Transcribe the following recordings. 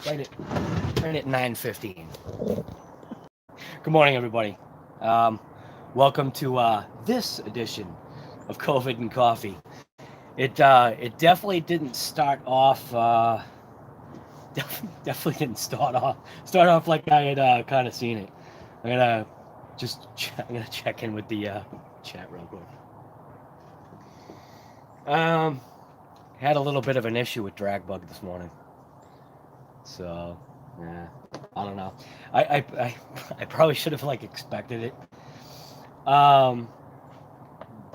Right at 9:15. Good morning, everybody. Um, Welcome to this edition of COVID and Coffee. It definitely didn't start off. Definitely didn't start off like I had kind of seen it. I'm gonna I'm gonna check in with the chat real quick. Um, Had a little bit of an issue with DragBug this morning, so yeah, I don't know. I probably should have like expected it. Um,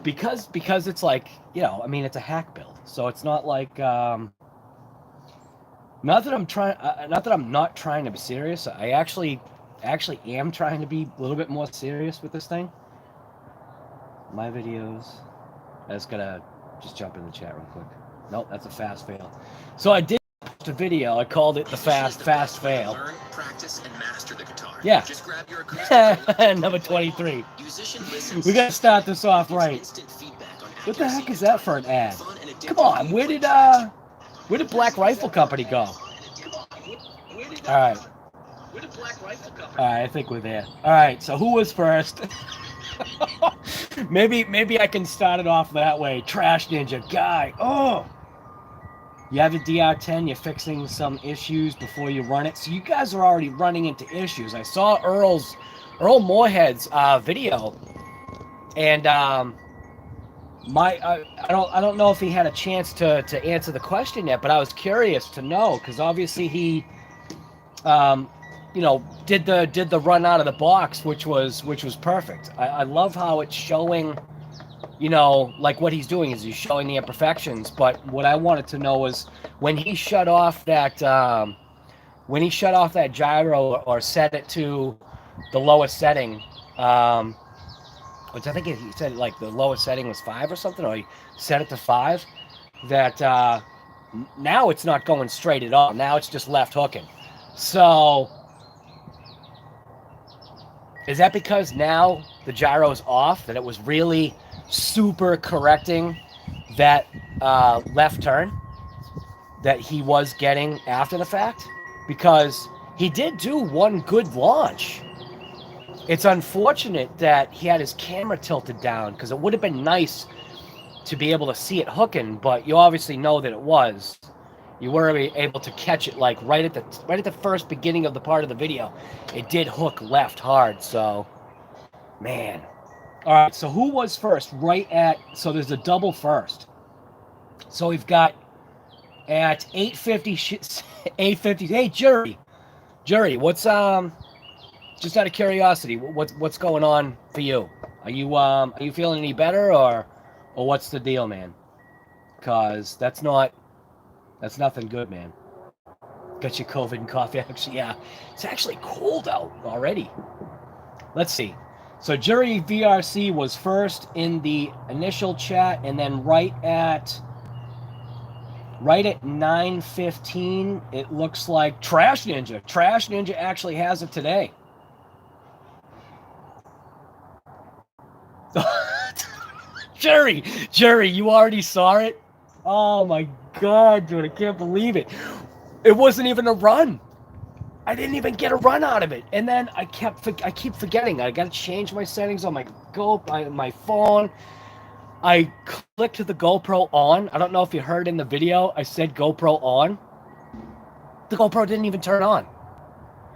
because it's like, I mean, it's a hack build, so it's not like not that I'm not trying to be serious. I actually am trying to be a little bit more serious with this thing. My videos. I just gotta just jump in the chat real quick. Nope, that's a fast fail. So I did post a video. I called it the fast fail. Learn, practice, and master the guitar. Yeah. Just grab your acoustic Number 23. Musician listens. We gotta start this off right. Instant feedback on What the heck accuracy is that for an ad? fun and addictive Come on, where did Black Rifle Company go? All right. All right, I think we're there. All right, so who was first? maybe I can start it off that way. Trash Ninja guy. Oh, you have a DR10. You're fixing some issues before you run it. So you guys are already running into issues. I saw Earl Moorhead's video, and I don't know if he had a chance to answer the question yet, but I was curious to know, because obviously he did the run out of the box, which was perfect. I love how it's showing, like what he's doing is he's showing the imperfections. But what I wanted to know was when he shut off that gyro or set it to the lowest setting, which I think he said like the lowest setting was 5 or something, or he set it to 5. That now it's not going straight at all. Now it's just left hooking. So is that because now the gyro's off, that it was really super correcting that left turn that he was getting after the fact? Because he did do one good launch. It's unfortunate that he had his camera tilted down, because it would have been nice to be able to see it hooking, but you obviously know that it was. You were able to catch it like right at the first beginning of the part of the video. It did hook left hard, so man. All right, so who was first? So there's a double first. So we've got at 8:50. Hey, Jury, what's just out of curiosity, what's going on for you? Are you feeling any better, or what's the deal, man? Cause that's nothing good, man. Got your COVID and coffee. Actually, yeah, it's actually cold out already. Let's see. So Jury VRC was first in the initial chat, and then right at 9:15, it looks like Trash Ninja actually has it today. Jury, you already saw it? Oh my God, dude, I can't believe it. It wasn't even a run. I didn't even get a run out of it. And then I keep forgetting. I got to change my settings on my phone. I clicked the GoPro on. I don't know if you heard in the video, I said GoPro on. The GoPro didn't even turn on.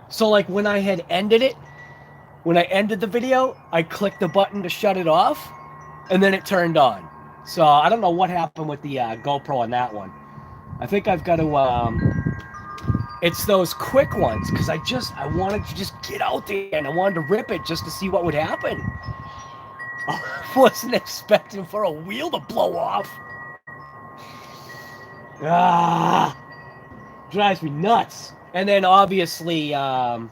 So like when I ended the video, I clicked the button to shut it off, and then it turned on. So I don't know what happened with the GoPro on that one. I think I've got to, it's those quick ones, because I wanted to just get out there, and I wanted to rip it just to see what would happen. I wasn't expecting for a wheel to blow off. Drives me nuts. And then obviously the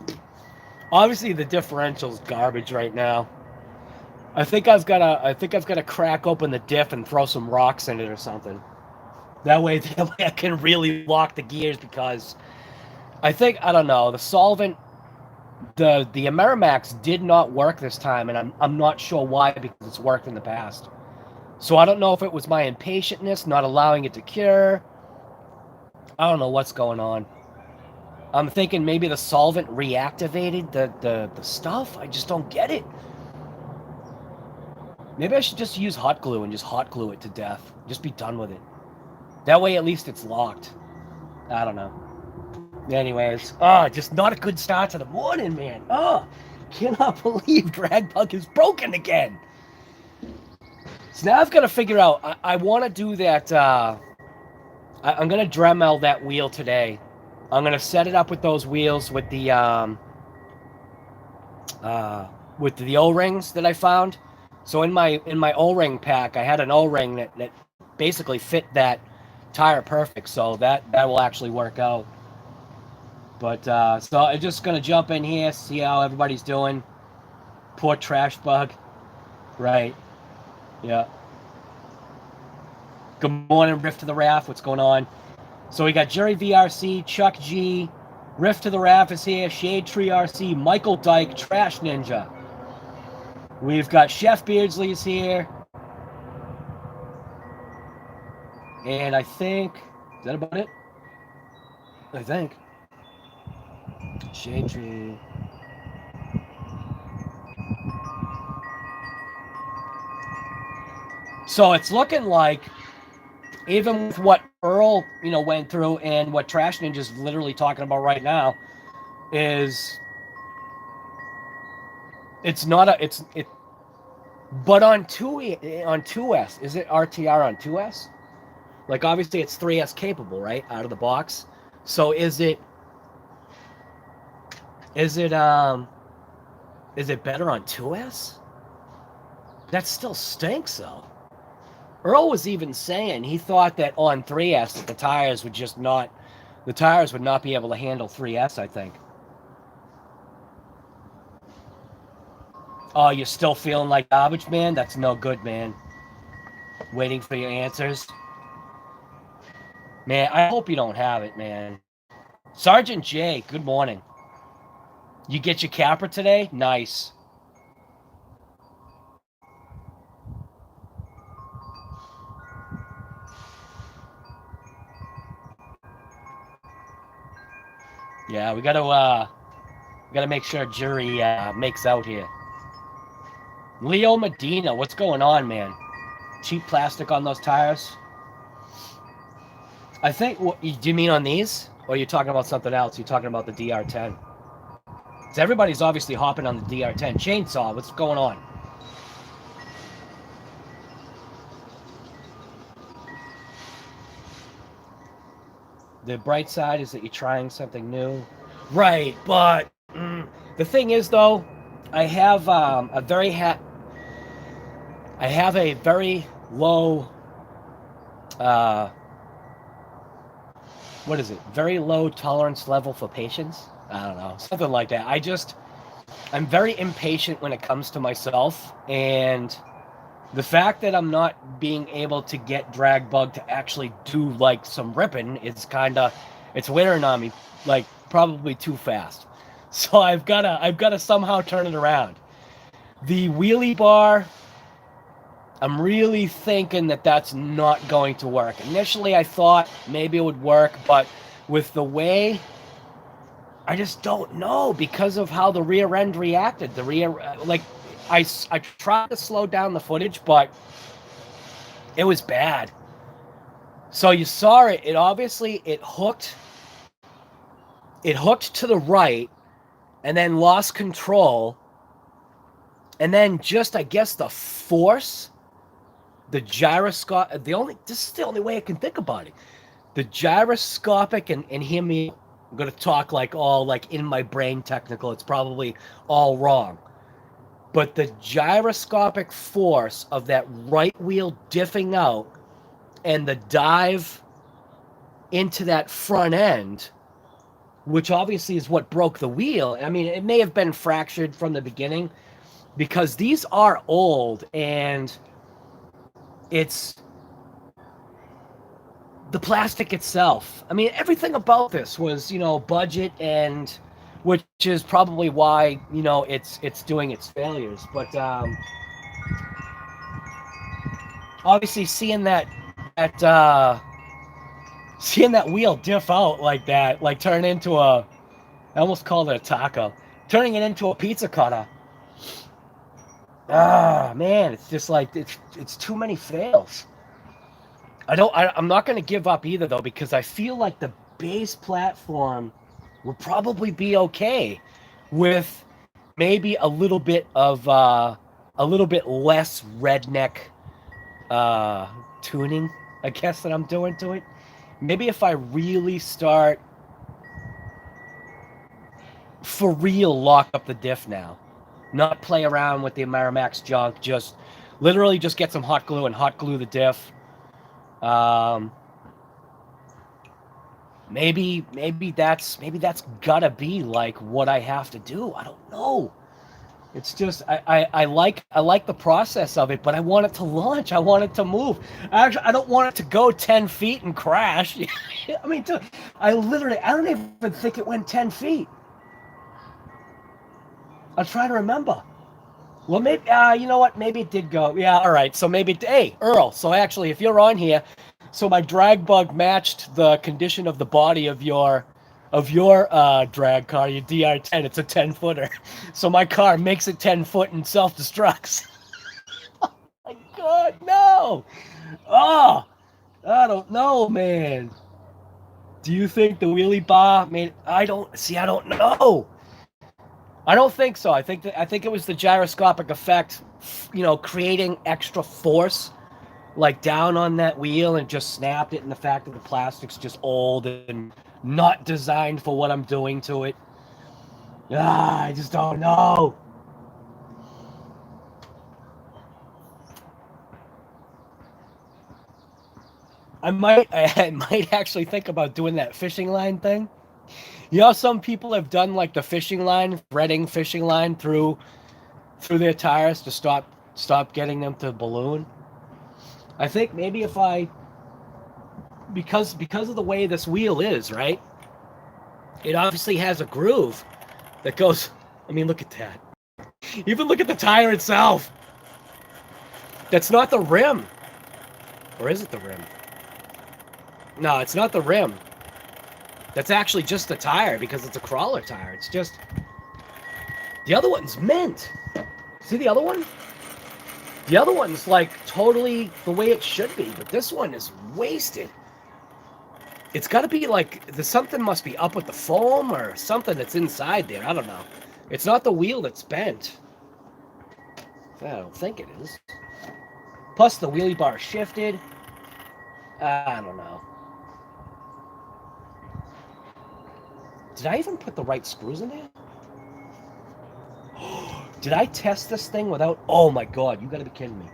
differential's garbage right now. I think I've got to crack open the diff and throw some rocks in it or something. That way I can really lock the gears, because I don't know, the solvent, the Amerimax did not work this time, and I'm not sure why, because it's worked in the past. So I don't know if it was my impatientness not allowing it to cure. I don't know what's going on. I'm thinking maybe the solvent reactivated the stuff. I just don't get it. Maybe I should just use hot glue and just hot glue it to death. Just be done with it. That way at least it's locked. I don't know. Anyways, just not a good start to the morning, man. Cannot believe DragBug is broken again. So now I've got to figure out, I want to do that, I'm going to Dremel that wheel today. I'm going to set it up with those wheels with the O-rings that I found. So in my O-ring pack, I had an O-ring that basically fit that tire perfect. So that will actually work out. But so I'm just gonna jump in here, see how everybody's doing. Poor trash bug. Right. Yeah. Good morning, Rift to the Raft. What's going on? So we got Jerry VRC, Chuck G, Rift to the Raft is here, Shade Tree RC, Michael Dyke, Trash Ninja. We've got Chef Beardsley is here. And I think, is that about it? I think. Shade Tree. So it's looking like, even with what Earl, went through and what Trash Ninja's literally talking about right now, is it's not a it. But on 2S, is it RTR on 2S? Like obviously it's 3S capable, right, out of the box. So is it better on 2S? That still stinks though. Earl was even saying he thought that on 3S that the tires would not be able to handle 3S, I think. Oh, you're still feeling like garbage, man? That's no good, man. Waiting for your answers. Man, I hope you don't have it, man. Sergeant J, good morning. You get your capper today? Nice. Yeah, we gotta make sure Jury makes out here. Leo Medina, what's going on, man? Cheap plastic on those tires? I think, do you mean on these? Or are you talking about something else? You're talking about the DR10. So everybody's obviously hopping on the DR10. Chainsaw, what's going on? The bright side is that you're trying something new. Right, but the thing is, though, I have a very low, what is it? Very low tolerance level for patience? I don't know, something like that. I'm very impatient when it comes to myself, and the fact that I'm not being able to get DragBug to actually do like some ripping is it's wearing on me like probably too fast. So I've gotta somehow turn it around. The wheelie bar, I'm really thinking that that's not going to work. Initially I thought maybe it would work, but with the way, I just don't know because of how the rear end reacted. The rear, I tried to slow down the footage, but it was bad. So you saw it. It obviously hooked to the right, and then lost control, and then just I guess the force, the gyroscope. This is the only way I can think about it. The gyroscopic and hear me. I'm gonna talk all in my brain technical. It's probably all wrong. But the gyroscopic force of that right wheel diffing out and the dive into that front end, which obviously is what broke the wheel. I mean, it may have been fractured from the beginning because these are old, and it's the plastic itself. I mean, everything about this was, budget, and which is probably why, it's doing its failures. But obviously seeing that wheel diff out like that, like turn into a I almost called it a taco. Turning it into a pizza cutter. Ah, man, it's just like it's too many fails. I'm not going to give up either though, because I feel like the base platform will probably be okay with maybe a little bit less redneck tuning, I guess, that I'm doing to it. Maybe if I really start for real lock up the diff now, not play around with the Amerimax junk, just literally just get some hot glue and hot glue the diff. Um, maybe that's gotta be like what I have to do. I don't know. It's just I like the process of it, but I want it to launch. I want it to move. Actually, I don't want it to go 10 feet and crash. I mean, dude, I don't even think it went 10 feet. I'm trying to remember. Well, maybe you know what? Maybe it did go. Yeah, all right. So maybe hey, Earl. So actually, if you're on here, so my drag bug matched the condition of the body of your drag car, your DR10. It's a 10-footer. So my car makes it 10 foot and self destructs. Oh my God, no! Oh, I don't know, man. Do you think the wheelie bar made? I don't know. I don't think so. I think it was the gyroscopic effect, creating extra force like down on that wheel and just snapped it, and the fact that the plastic's just old and not designed for what I'm doing to it. I just don't know. I might actually think about doing that fishing line thing. You know, some people have done like the fishing line, threading fishing line through their tires to stop getting them to balloon. I think maybe if I because of the way this wheel is, right? It obviously has a groove that goes. I mean, look at that. Even look at the tire itself. That's not the rim. Or is it the rim? No, it's not the rim. That's actually just the tire because it's a crawler tire. It's just... The other one's mint. See the other one? The other one's like totally the way it should be, but this one is wasted. It's got to be like... Something must be up with the foam or something that's inside there. I don't know. It's not the wheel that's bent. I don't think it is. Plus the wheelie bar shifted. I don't know. Did I even put the right screws in there? Did I test this thing without... Oh my God, you gotta be kidding me.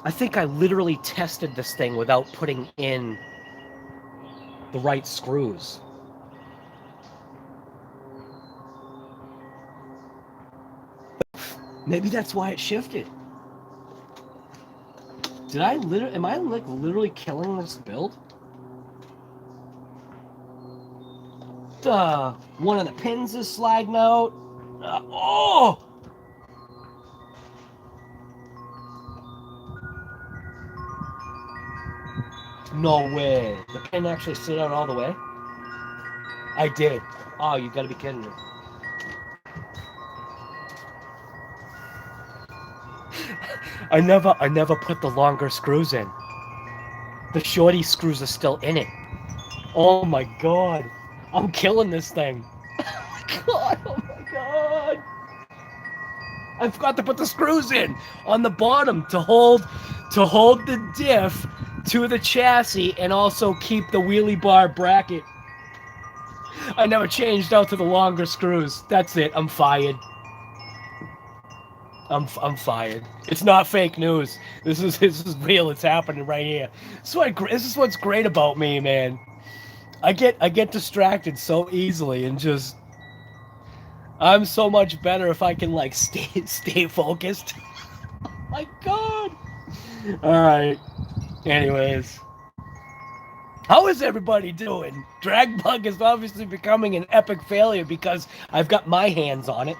I think I literally tested this thing without putting in the right screws. Maybe that's why it shifted. Am I like literally killing this build? One of the pins is sliding out. Oh! No way. The pin actually slid out all the way? I did. Oh, you gotta be kidding me. I never put the longer screws in. The shorty screws are still in it. Oh my God. I'm killing this thing. Oh my God. I forgot to put the screws in on the bottom to hold the diff to the chassis and also keep the wheelie bar bracket. I never changed out to the longer screws. That's it. I'm fired. I'm fired. It's not fake news. This is real. It's happening right here. This is what's great about me, man. I get distracted so easily and just I'm so much better if I can like stay focused. My God. All right. Anyways, how is everybody doing? DragBug is obviously becoming an epic failure because I've got my hands on it.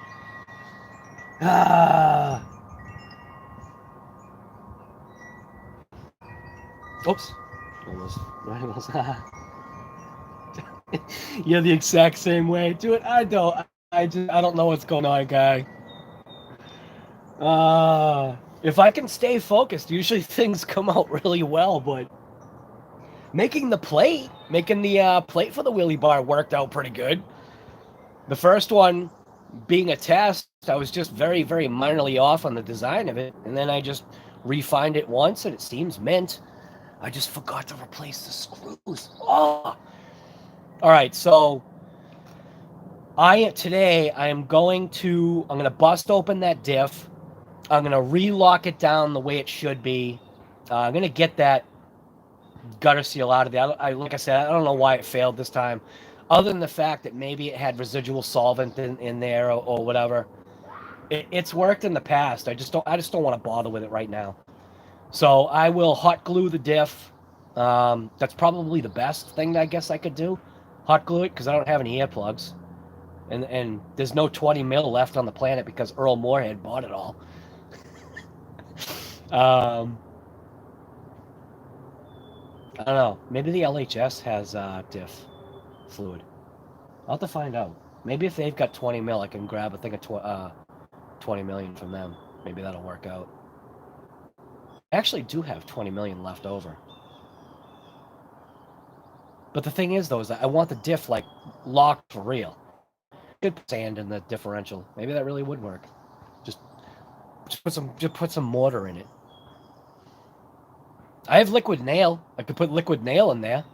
Oops. Almost. You're the exact same way, dude. I don't know what's going on, guy. If I can stay focused, usually things come out really well, but making the plate for the wheelie bar worked out pretty good. The first one being a test, I was just very, very minorly off on the design of it, and then I just refined it once, and it seems mint. I just forgot to replace the screws. Oh! All right, so today I'm going to bust open that diff. I'm going to relock it down the way it should be. I'm going to get that gutter seal out of there. Like I said, I don't know why it failed this time, other than the fact that maybe it had residual solvent in there or whatever. It's worked in the past. I just don't want to bother with it right now. So I will hot glue the diff. That's probably the best thing that I guess I could do. Hot glue it because I don't have any earplugs. And there's no 20 mil left on the planet because Earl Moorhead bought it all. I don't know. Maybe the LHS has diff fluid. I'll have to find out. Maybe if they've got 20 mil, I can grab a thing of 20 million from them. Maybe that'll work out. I actually do have 20 million left over. But the thing is, though, is that I want the diff, like, locked for real. Good sand in the differential. Maybe that really would work. Just put some mortar in it. I have liquid nail. I could put liquid nail in there.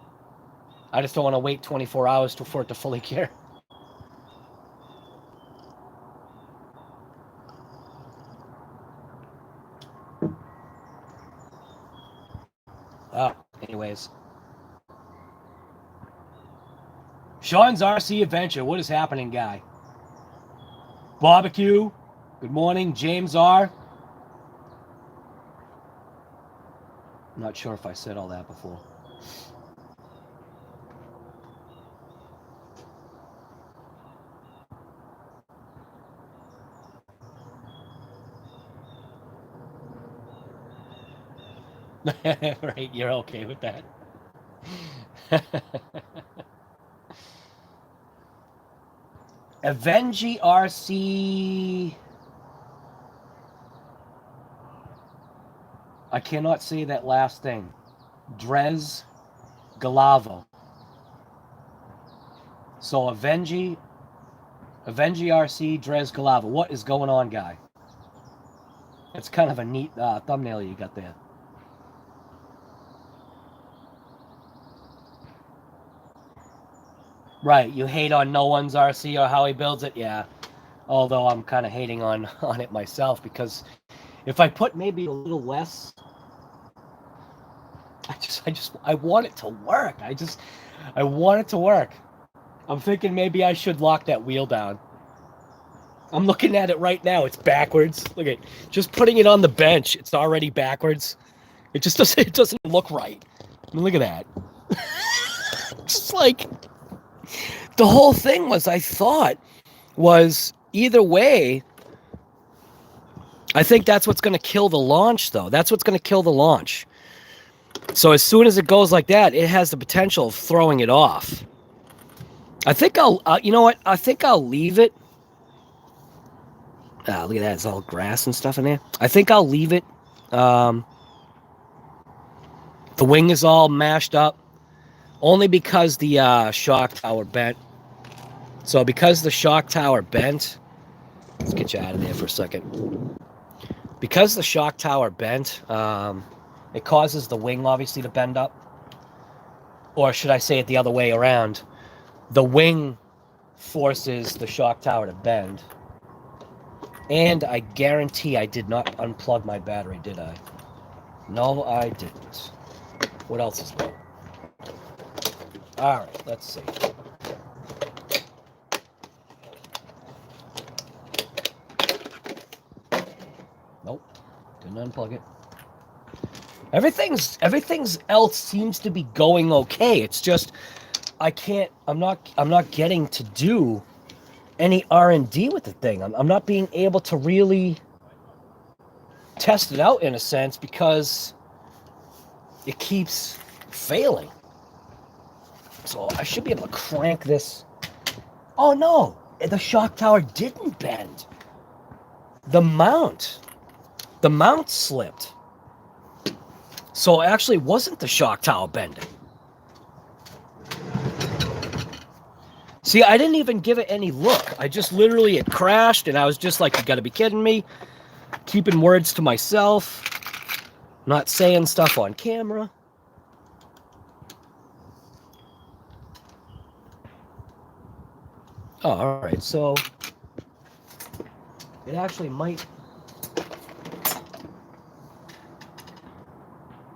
I just don't want to wait 24 hours for it to fully cure. Anyways. Sean's RC Adventure. What is happening, guy? Barbecue. Good morning, James R. I'm not sure if I said all that before. Right, you're okay with that. Avengi RC. I cannot say that last thing. Drez Galavo. So Avengi RC Drez Galavo. What is going on, guy? It's kind of a neat thumbnail you got there. Right, you hate on no one's RC or how he builds it, yeah. Although I'm kind of hating on it myself because if I put maybe a little less, I want it to work. I want it to work. I'm thinking maybe I should lock that wheel down. I'm looking at it right now. It's backwards. Look at just putting it on the bench. It's already backwards. It doesn't look right. I mean, look at that. Just like the whole thing I thought was either way. I think that's what's going to kill the launch, though. That's what's going to kill the launch. So as soon as it goes like that, it has the potential of throwing it off. I think you know what? I think I'll leave it. Look at that. It's all grass and stuff in there. I think I'll leave it. The wing is all mashed up. Only because the shock tower bent. So because the shock tower bent, let's get you out of there for a second. Because the shock tower bent, it causes the wing obviously to bend up. Or should I say it the other way around? The wing forces the shock tower to bend. And I guarantee I did not unplug my battery, did I? No, I didn't. What else is there? All right, let's see. Nope, didn't unplug it. Everything's else seems to be going okay. It's just I'm not getting to do any R&D with the thing. I'm not being able to really test it out in a sense because it keeps failing. So I should be able to crank this. Oh no, the shock tower didn't bend. The mount slipped. So it actually wasn't the shock tower bending. See, I didn't even give it any look. I just literally, it crashed, and I was just like, you gotta be kidding me. Keeping words to myself. Not saying stuff on camera. Oh, all right, so it actually might.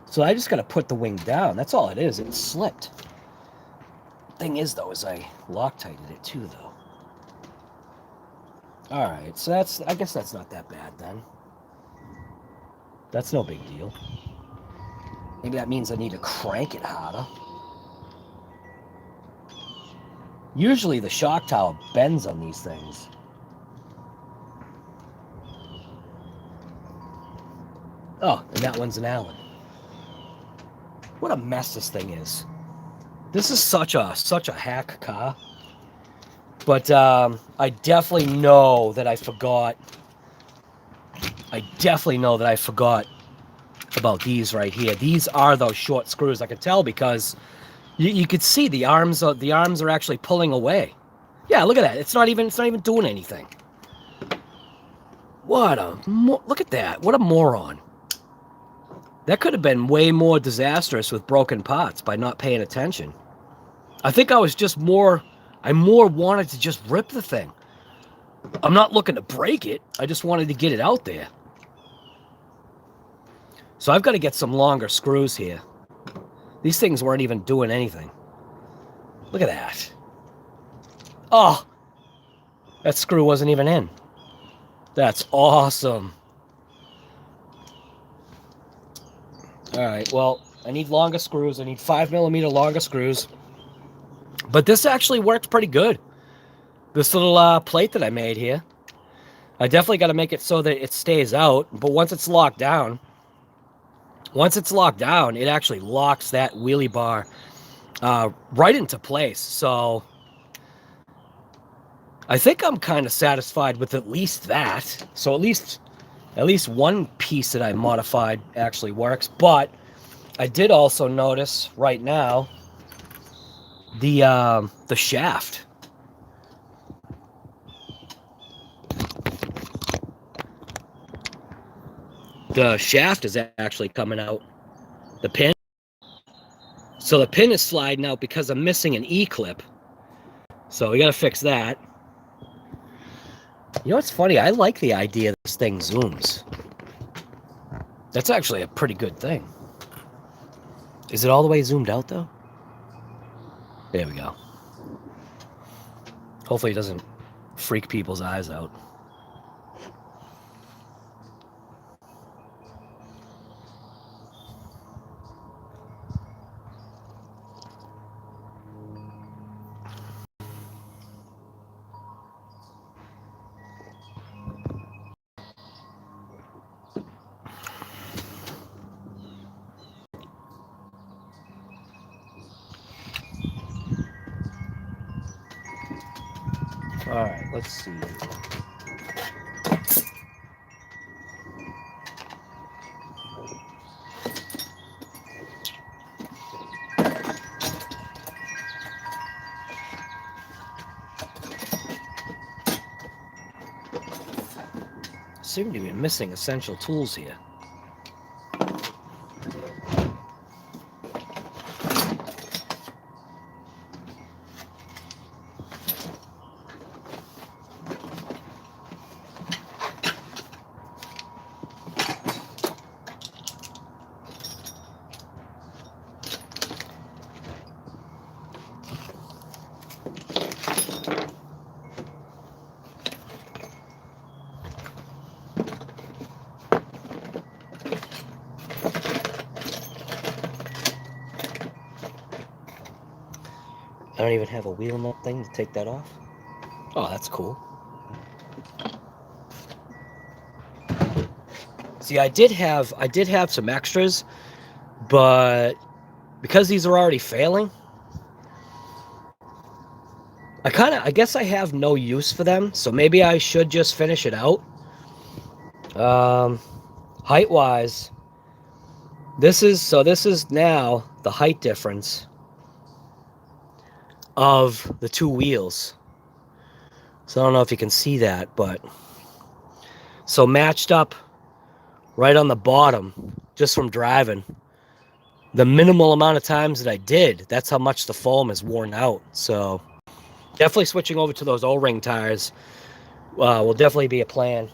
So I just gotta put the wing down. That's all it is. It slipped. Thing is, though, is I Loctited it too, though. All right, so I guess that's not that bad then. That's no big deal. Maybe that means I need to crank it harder. Usually the shock tower bends on these things. Oh, and that one's an Allen. What a mess this thing is. This is such a hack car. But I definitely know that I forgot. I definitely know that I forgot about these right here. These are those short screws. I could tell because you could see the arms are actually pulling away. Yeah, look at that. It's not even doing anything. Look at that. What a moron. That could have been way more disastrous with broken parts by not paying attention. I think I was just I more wanted to just rip the thing. I'm not looking to break it. I just wanted to get it out there. So I've got to get some longer screws here. These things weren't even doing anything. Look at that. Oh, that screw wasn't even in. That's awesome. All right, well, I need longer screws. I need 5mm longer screws. But this actually worked pretty good. This little plate that I made here. I definitely got to make it so that it stays out. But once it's locked down, it actually locks that wheelie bar right into place. So I think I'm kind of satisfied with at least that. So at least one piece that I modified actually works. But I did also notice right now the shaft. The shaft is actually coming out. The pin. So the pin is sliding out because I'm missing an E-clip. So we got to fix that. You know what's funny? I like the idea this thing zooms. That's actually a pretty good thing. Is it all the way zoomed out, though? There we go. Hopefully it doesn't freak people's eyes out. All right, let's see. Seem to be missing essential tools here. I don't even have a wheel nut thing to take that off. Oh, that's cool. See, I did have some extras, but because these are already failing, I guess I have no use for them, so maybe I should just finish it out. Height-wise, this is now the height difference of the two wheels. So I don't know if you can see that, but so matched up right on the bottom, just from driving. The minimal amount of times that I did, that's how much the foam is worn out. So definitely switching over to those O-ring tires will definitely be a plan.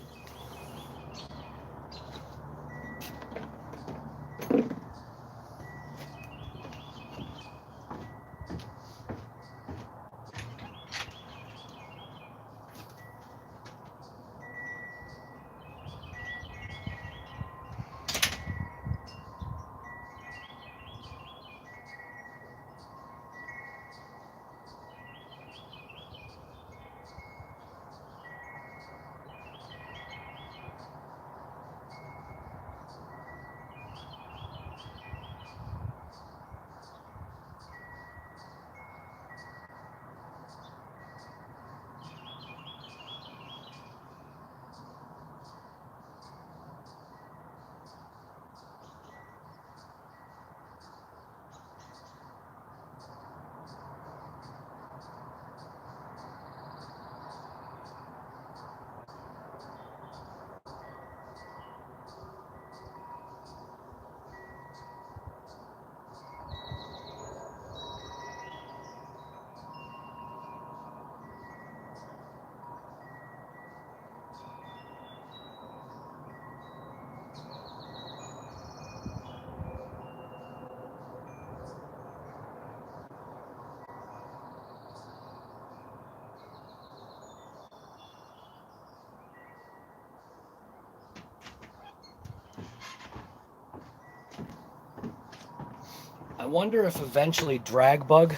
I wonder if eventually DragBug,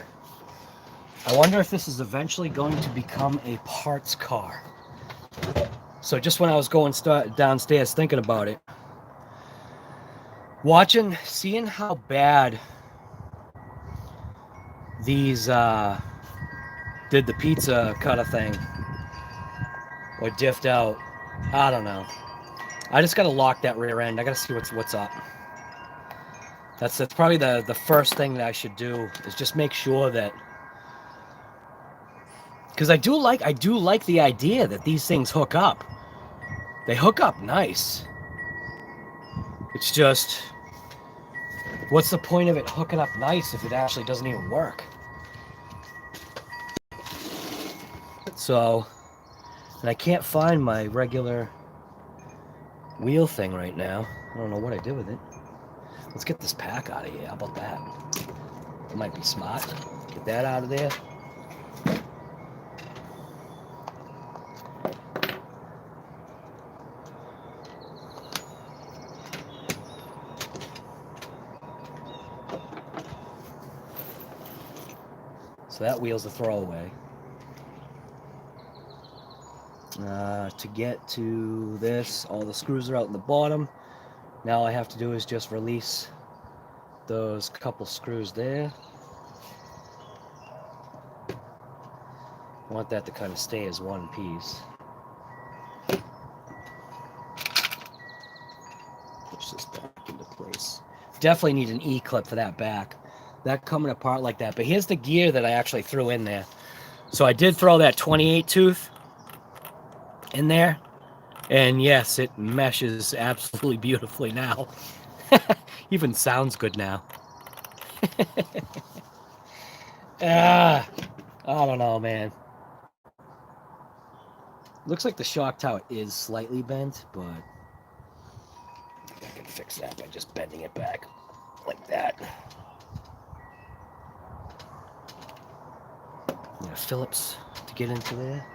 I wonder if this is eventually going to become a parts car. So just when I was going downstairs thinking about it, seeing how bad these did the pizza cutter thing or diffed out, I don't know. I just gotta lock that rear end. I gotta see what's up. That's probably the first thing that I should do, is just make sure that, because I do like the idea that these things hook up. They hook up nice. It's just, what's the point of it hooking up nice if it actually doesn't even work? So, and I can't find my regular wheel thing right now. I don't know what I did with it. Let's get this pack out of here. How about that? It might be smart. Get that out of there. So that wheel's a throwaway. To get to this, all the screws are out in the bottom. Now all I have to do is just release those couple screws there. I want that to kind of stay as one piece. Push this back into place. Definitely need an E-clip for that back. That coming apart like that. But here's the gear that I actually threw in there. So I did throw that 28 tooth in there. And yes, it meshes absolutely beautifully now. Even sounds good now. I don't know, man. Looks like the shock tower is slightly bent, but I can fix that by just bending it back like that. Yeah, Phillips to get into there.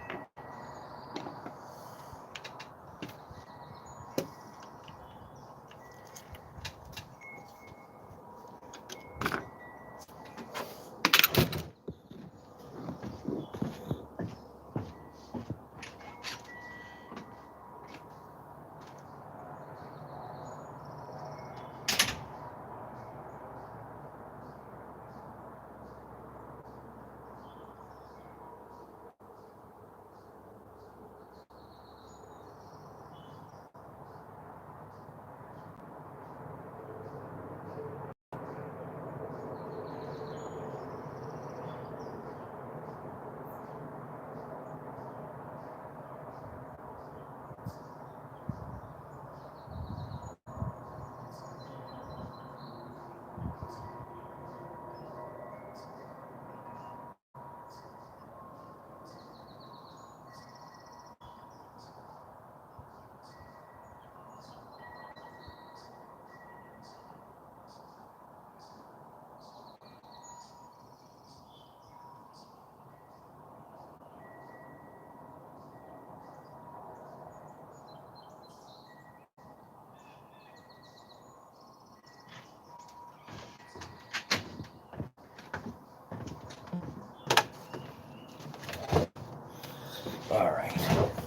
All right.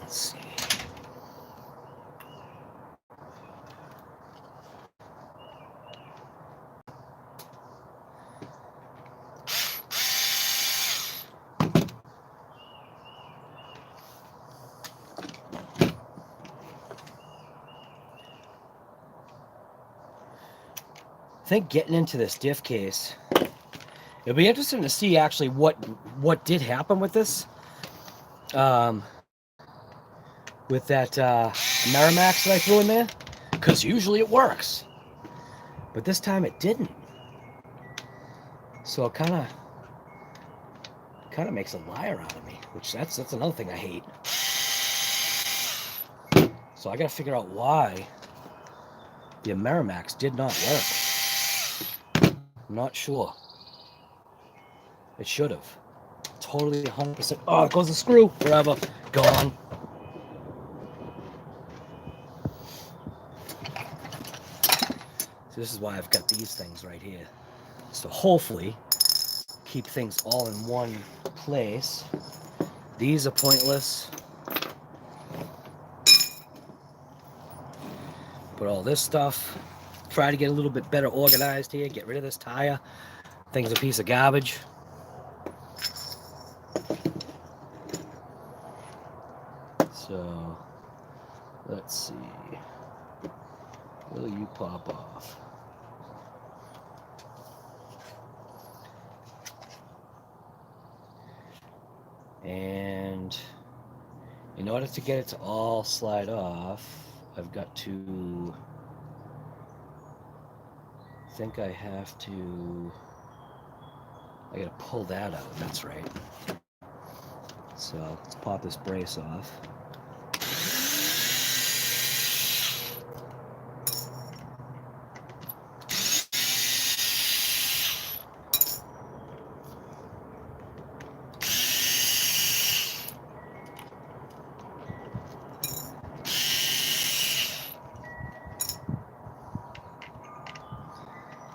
Let's see. I think getting into this diff case, it'll be interesting to see actually what did happen with this. With that Merrimax that I threw in there, because usually it works, but this time it didn't. So it kind of makes a liar out of me, which that's another thing I hate. So I got to figure out why the Merrimax did not work. I'm not sure. It should have. Totally 100%. Oh, it goes the screw. Forever. Gone. So this is why I've got these things right here. So hopefully keep things all in one place. These are pointless. Put all this stuff. Try to get a little bit better organized here. Get rid of this tire. Thing's a piece of garbage. So let's see. Will you pop off? And in order to get it to all slide off, I've got to, I think I have to, I gotta pull that out, that's right. So let's pop this brace off.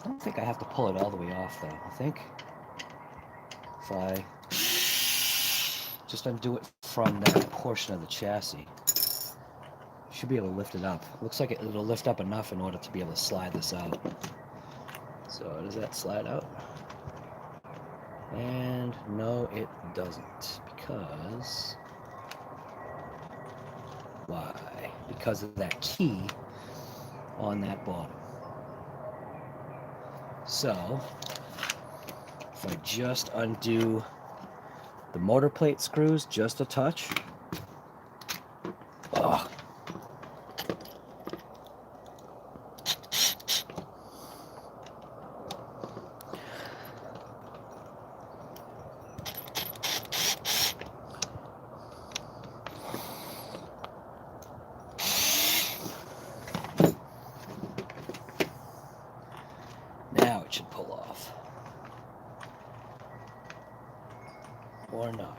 I don't think I have to pull it all the way off though. I think if I just undo it from that portion of the chassis, should be able to lift it up. Looks like it'll lift up enough in order to be able to slide this out. So does that slide out? And no, it doesn't, because why? Because of that key on that bottom. So if I just undo the motor plate screws just a touch. Oh. Now it should pull off. Or not.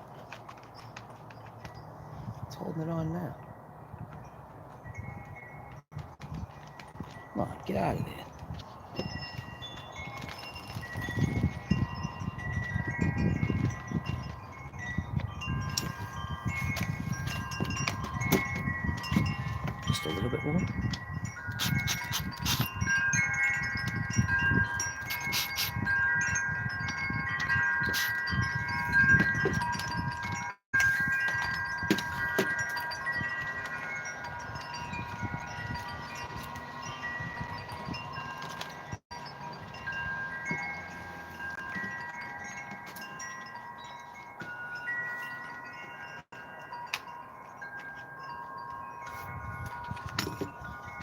It's holding it on now. Come on, get out of there. Just a little bit more.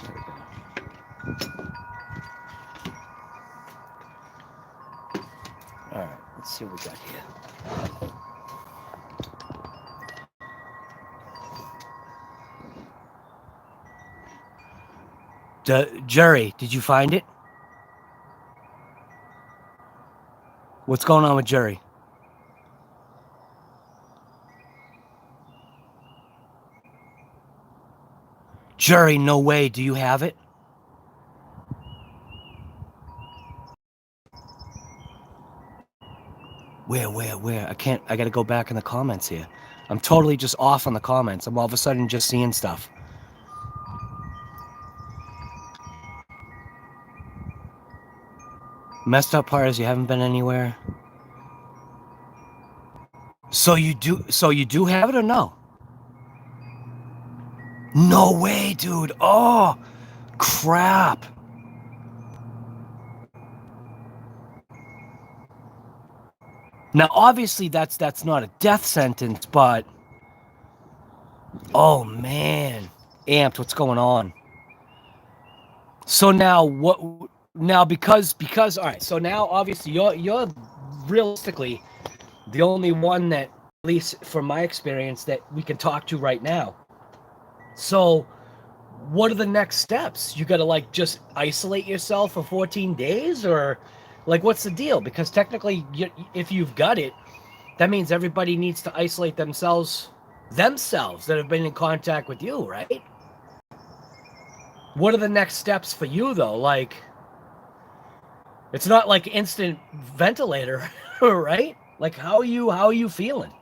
There we go. All right, let's see what we got here. Jerry, did you find it? What's going on with Jerry? Jerry, no way. Do you have it? Where? I gotta go back in the comments here. I'm totally just off on the comments. I'm all of a sudden just seeing stuff. Messed up part is you haven't been anywhere. So you do have it or no? No way, dude. Oh, crap. Now, obviously, that's not a death sentence, but oh man, Amped, what's going on? So now what? Now because all right. So now obviously you're realistically the only one that, at least from my experience, that we can talk to right now. So what are the next steps? You got to like just isolate yourself for 14 days, or like what's the deal? Because technically, if you've got it, that means everybody needs to isolate themselves that have been in contact with you, right? What are the next steps for you though? Like, it's not like instant ventilator, right? Like, how are you feeling?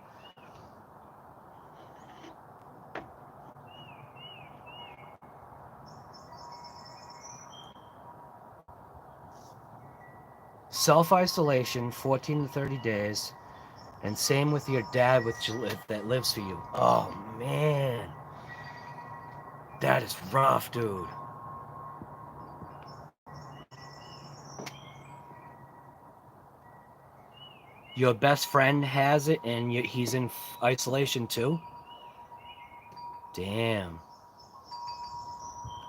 Self-isolation, 14 to 30 days, and same with your dad that lives for you. Oh man, that is rough, dude. Your best friend has it, and he's in isolation too? Damn.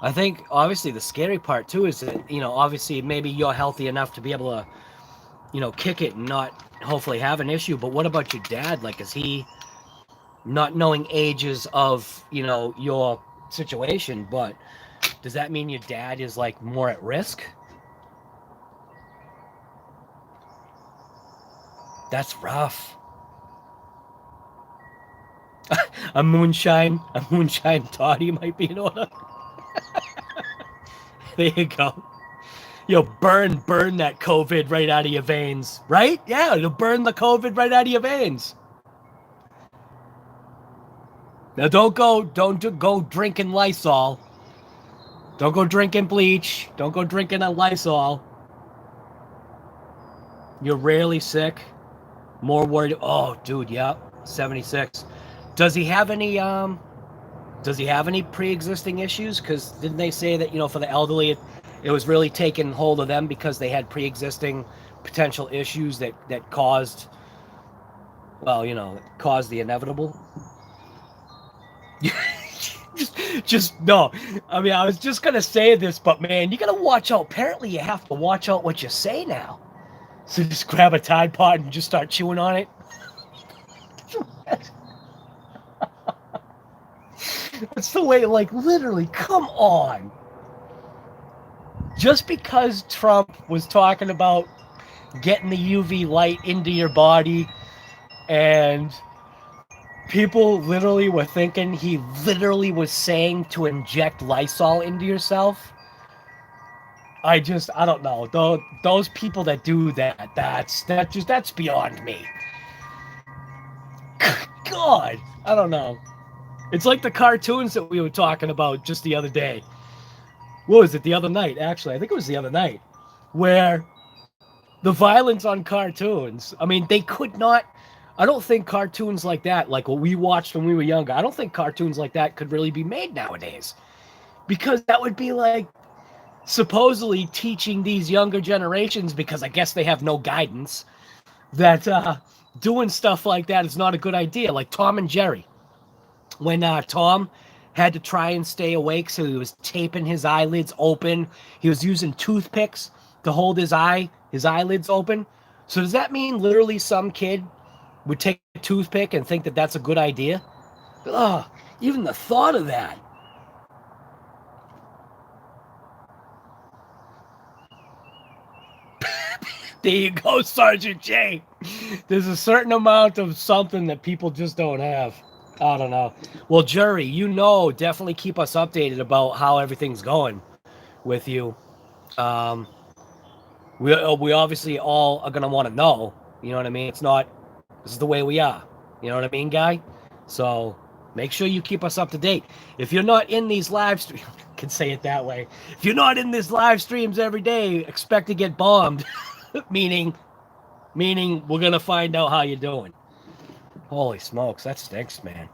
I think, obviously, the scary part too is that, obviously, maybe you're healthy enough to be able to, kick it and not hopefully have an issue. But what about your dad? Like, is he, not knowing ages of, your situation, but does that mean your dad is like more at risk? That's rough. a moonshine toddy might be in order. There you go. Yo, burn that COVID right out of your veins, right? Yeah, it'll burn the COVID right out of your veins. Now don't go drinking Lysol. Don't go drinking bleach. Don't go drinking a Lysol. You're rarely sick. More worried. Oh, dude, yeah, 76. Does he have any pre-existing issues? Because didn't they say that, for the elderly, it was really taking hold of them because they had pre-existing potential issues that caused, well, caused the inevitable? just no. I mean, I was just gonna say this, but man, you gotta watch out. Apparently, you have to watch out what you say now. So just grab a Tide Pod and just start chewing on it. That's the way, like, literally, come on. Just because Trump was talking about getting the UV light into your body and people literally were thinking he literally was saying to inject Lysol into yourself. I don't know. Those people that do that, that's beyond me. God, I don't know. It's like the cartoons that we were talking about just the other day. What was it? The other night, actually. I think it was the other night. Where the violence on cartoons, I mean, they could not... I don't think cartoons like that, like what we watched when we were younger, I don't think cartoons like that could really be made nowadays. Because that would be like supposedly teaching these younger generations, because I guess they have no guidance, that doing stuff like that is not a good idea. Like Tom and Jerry. When Tom had to try and stay awake, so he was taping his eyelids open. He was using toothpicks to hold his eyelids open. So does that mean literally some kid would take a toothpick and think that that's a good idea? Ugh, even the thought of that. There you go, Sergeant J. There's a certain amount of something that people just don't have. I don't know. Well, Jury, definitely keep us updated about how everything's going with you. We obviously all are going to want to know. You know what I mean? It's not, this is the way we are. You know what I mean, guy? So make sure you keep us up to date. If you're not in these live streams, can say it that way. If you're not in these live streams every day, expect to get bombed. meaning we're going to find out how you're doing. Holy smokes, that stinks, man.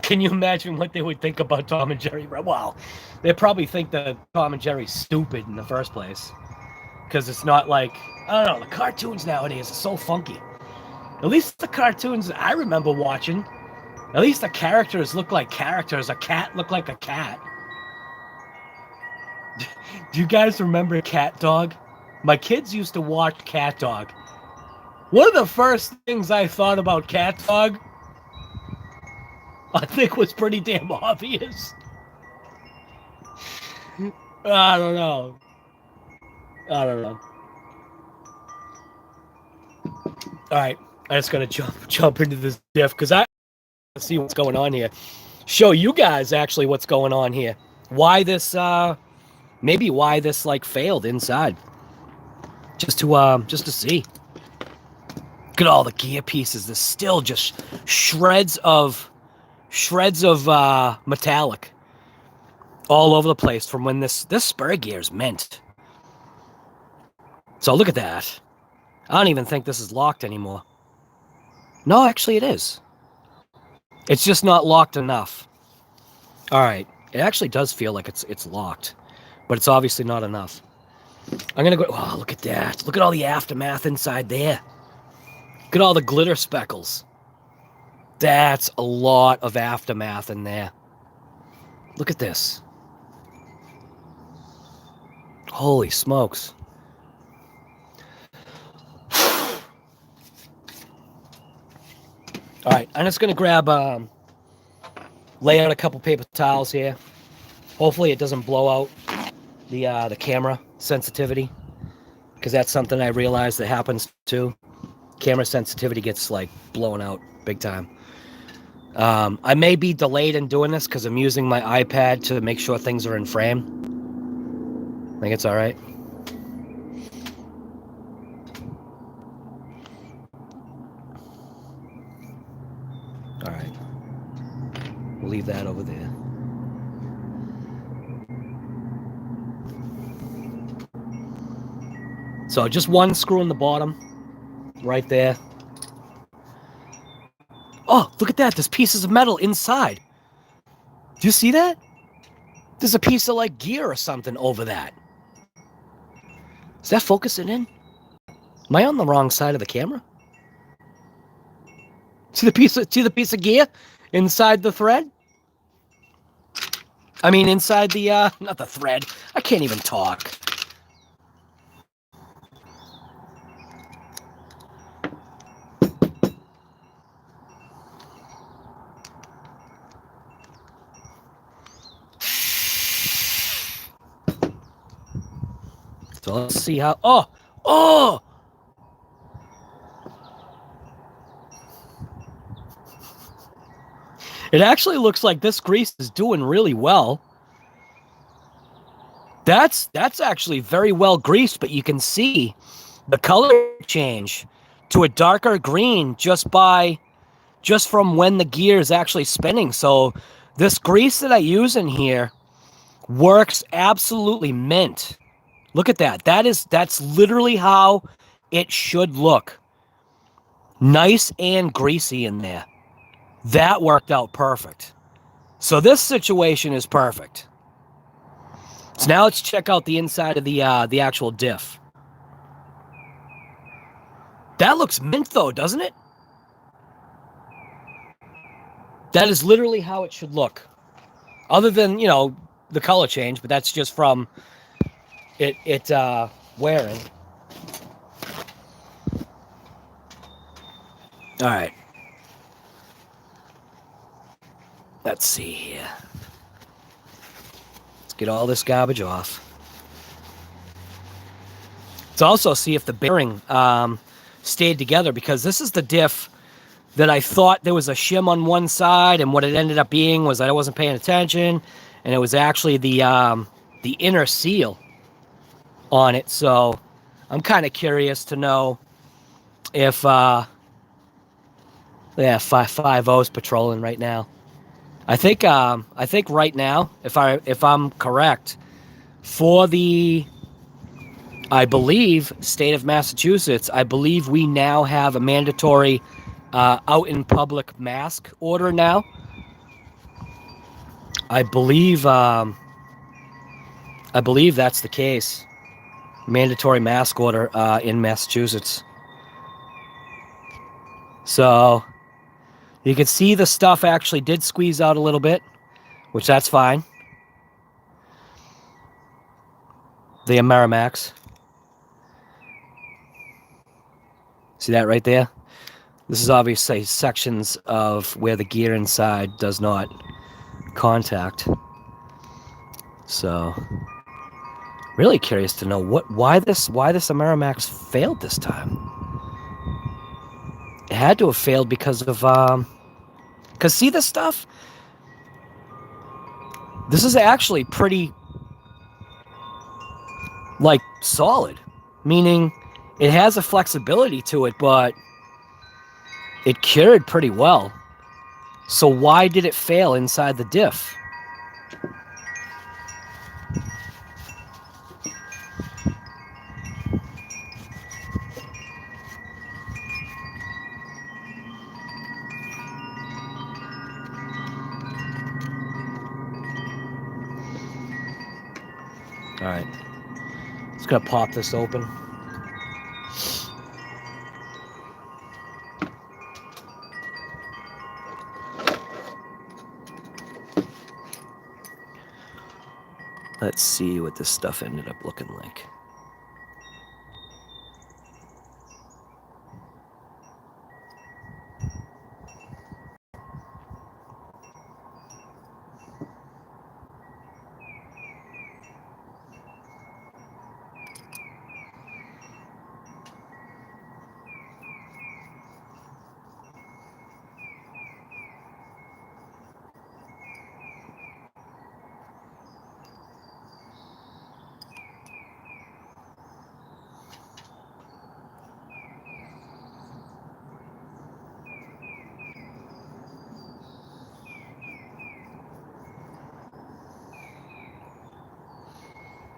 Can you imagine what they would think about Tom and Jerry? Wow, they probably think that Tom and Jerry's stupid in the first place. Because it's not like, I don't know, the cartoons nowadays are so funky. At least the cartoons I remember watching, at least the characters look like characters. A cat looked like a cat. Do you guys remember Cat Dog? My kids used to watch Cat Dog. One of the first things I thought about Cat Dog, I think, was pretty damn obvious. I don't know. All right, I'm just gonna jump into this diff because I see what's going on here. Show you guys actually what's going on here. Why this maybe why this like failed inside. Just to see. Look at all the gear pieces. There's still just shreds of metallic all over the place from when this spur gear is mint. So look at that. I don't even think this is locked anymore. No, actually it is. It's just not locked enough. All right. It actually does feel like it's locked, but it's obviously not enough. I'm going to go... Oh, look at that. Look at all the aftermath inside there. Look at all the glitter speckles. That's a lot of aftermath in there. Look at this. Holy smokes. All right, I'm just going to grab, lay out a couple paper towels here. Hopefully it doesn't blow out the camera sensitivity, because that's something I realized that happens too. Camera sensitivity gets like blown out big time. I may be delayed in doing this because I'm using my iPad to make sure things are in frame. I think it's all right. All right. We'll leave that over there. So just one screw in the bottom, right there. Oh, look at that. There's pieces of metal inside. Do you see that? There's a piece of like gear or something over that. Is that focusing in? Am I on the wrong side of the camera? See the piece of gear inside the thread? I mean, inside the, not the thread. I can't even talk. So let's see how, oh! It actually looks like this grease is doing really well. That's actually very well greased, but you can see the color change to a darker green just from when the gear is actually spinning. So this grease that I use in here works absolutely mint. Look at that. That's literally how it should look. Nice and greasy in there. That worked out perfect. So this situation is perfect. So now let's check out the inside of the actual diff. That looks mint though, doesn't it? That is literally how it should look. Other than, you know, the color change, but that's just from it wearing. All right. Let's see here. Let's get all this garbage off. Let's also see if the bearing stayed together, because this is the diff that I thought there was a shim on one side, and what it ended up being was I wasn't paying attention, and it was actually the inner seal. on it. So I'm kind of curious to know if, yeah, 5-0's patrolling right now. I think right now, if I'm correct, for the, I believe, state of Massachusetts, I believe we now have a mandatory out in public mask order now. I believe that's the case. Mandatory mask order in Massachusetts. So you can see the stuff actually did squeeze out a little bit, which that's fine. The Amerimax. See that right there? This is obviously sections of where the gear inside does not contact. So really curious to know why this Amerimax failed this time. It had to have failed because of because see this stuff? This is actually pretty like solid, meaning it has a flexibility to it, but it cured pretty well. So why did it fail inside the diff? All right, just gonna pop this open. Let's see what this stuff ended up looking like.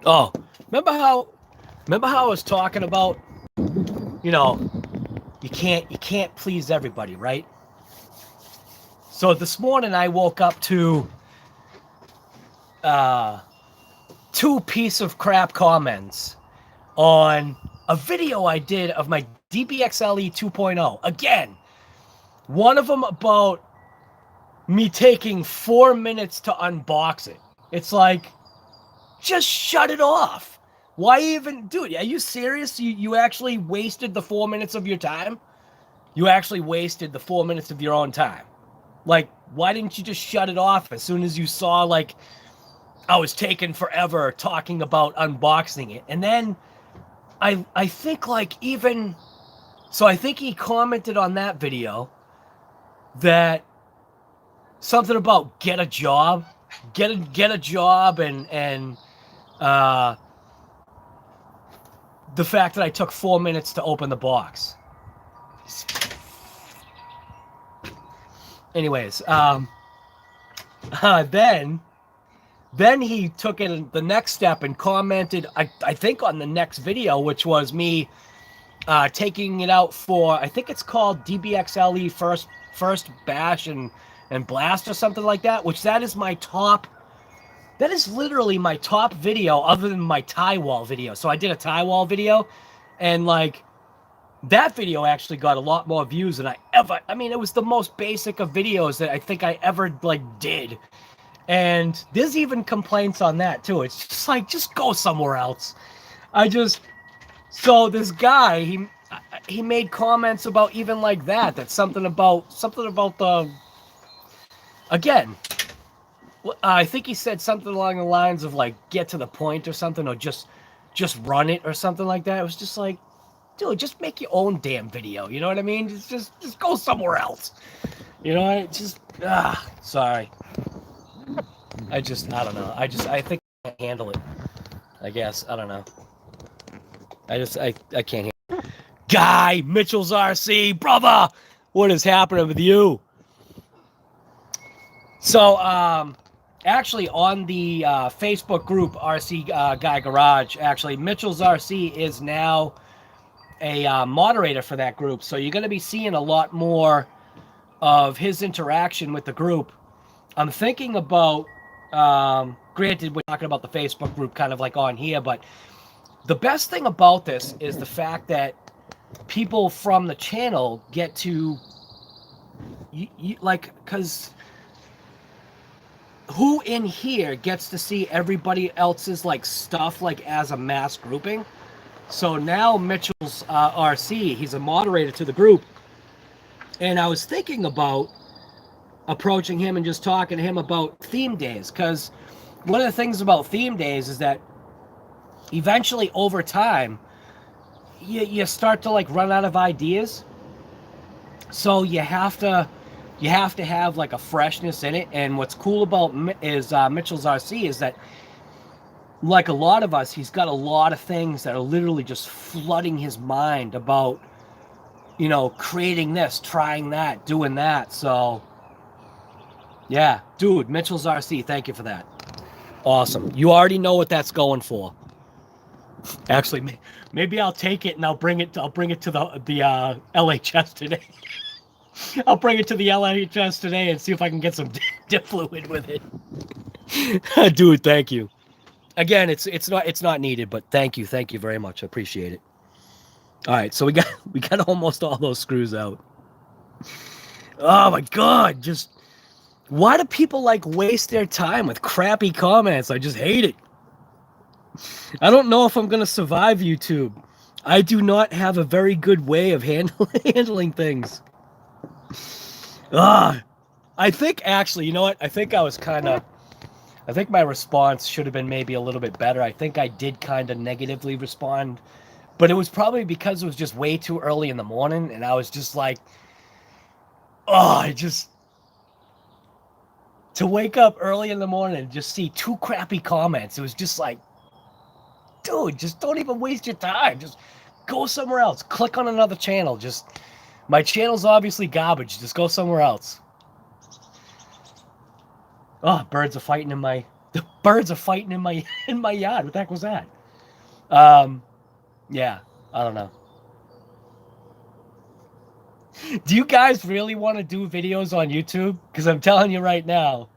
Oh, remember how I was talking about, you know, you can't please everybody, right? So this morning I woke up to 2 piece of crap comments on a video I did of my DBXLE 2.0. Again, one of them about me taking 4 minutes to unbox it. It's like, just shut it off. Why even, dude, are you serious? You actually wasted the 4 minutes of your time? You actually wasted the 4 minutes of your own time. Like, why didn't you just shut it off as soon as you saw, like, I was taking forever talking about unboxing it? And then I think, like, even, so I think he commented on that video that something about get a job, get a job, and the fact that I took 4 minutes to open the box. Anyways, then he took it the next step and commented, I think on the next video, which was me taking it out for, I think it's called DBXLE first bash and blast or something like that, which that is literally my top video other than my tie wall video. So I did a tie wall video, and like that video actually got a lot more views than I mean, it was the most basic of videos that I think I ever like did. And there's even complaints on that too. It's just like, just go somewhere else. So this guy, he made comments about even like that something about the, again, I think he said something along the lines of like, get to the point or something, or just run it or something like that. It was just like, dude, just make your own damn video. You know what I mean? Just go somewhere else. You know, sorry. I don't know. I think I can't handle it. I guess. I don't know. I can't hear. Guy, Mitchell's RC, brother, what is happening with you? So, actually, on the Facebook group RC Guy Garage, actually, Mitchell's RC is now a moderator for that group. So you're going to be seeing a lot more of his interaction with the group. I'm thinking about, granted, we're talking about the Facebook group kind of like on here, but the best thing about this is the fact that people from the channel get to, like, because who in here gets to see everybody else's like stuff like as a mass grouping? So now Mitchell's RC, he's a moderator to the group, and I was thinking about approaching him and just talking to him about theme days, because one of the things about theme days is that eventually over time you start to like run out of ideas, so you have to have like a freshness in it. And what's cool about Mitchell's RC is that, like a lot of us, he's got a lot of things that are literally just flooding his mind about, you know, creating this, trying that, doing that. So yeah, dude, Mitchell's RC, thank you for that. Awesome. You already know what that's going for. Actually, maybe I'll take it and I'll bring it to the LHS today. I'll bring it to the LHS today and see if I can get some dip fluid with it. Dude, thank you. Again, it's not needed, but thank you very much. I appreciate it. All right, so we got almost all those screws out. Oh my god, just why do people like waste their time with crappy comments? I just hate it. I don't know if I'm gonna survive YouTube. I do not have a very good way of handling things. I think actually, you know what? I think my response should have been maybe a little bit better. I think I did kind of negatively respond, but it was probably because it was just way too early in the morning, and I was just like, to wake up early in the morning and just see two crappy comments. It was just like, dude, just don't even waste your time. Just go somewhere else. Click on another channel. My channel's obviously garbage. Just go somewhere else. Oh, birds are fighting in my yard. What the heck was that? Yeah, I don't know. Do you guys really want to do videos on YouTube? Because I'm telling you right now,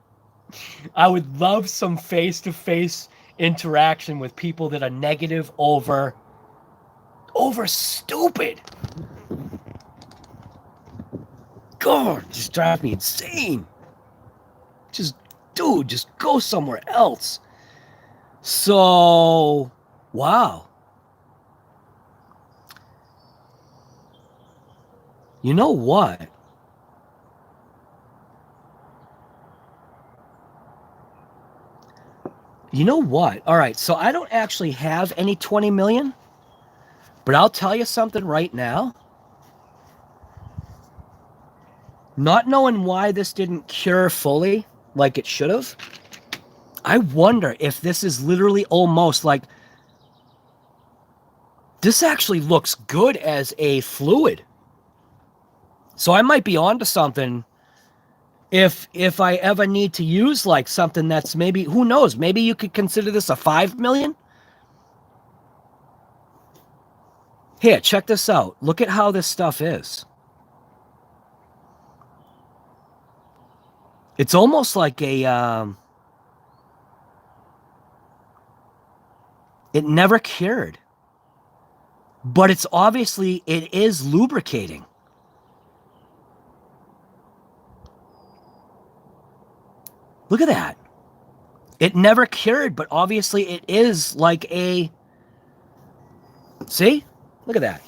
I would love some face-to-face interaction with people that are negative over stupid. God, just drives me insane. Dude, just go somewhere else. So, wow. You know what? All right, so I don't actually have any 20 million, but I'll tell you something right now. Not knowing why this didn't cure fully like it should have, I wonder if this is literally almost like, this actually looks good as a fluid. So I might be onto something if I ever need to use like something that's maybe, who knows, maybe you could consider this a 5 million. Here, check this out. Look at how this stuff is. It's almost like a, it never cured, but it is lubricating. Look at that. It never cured, but obviously it is like a, see? Look at that.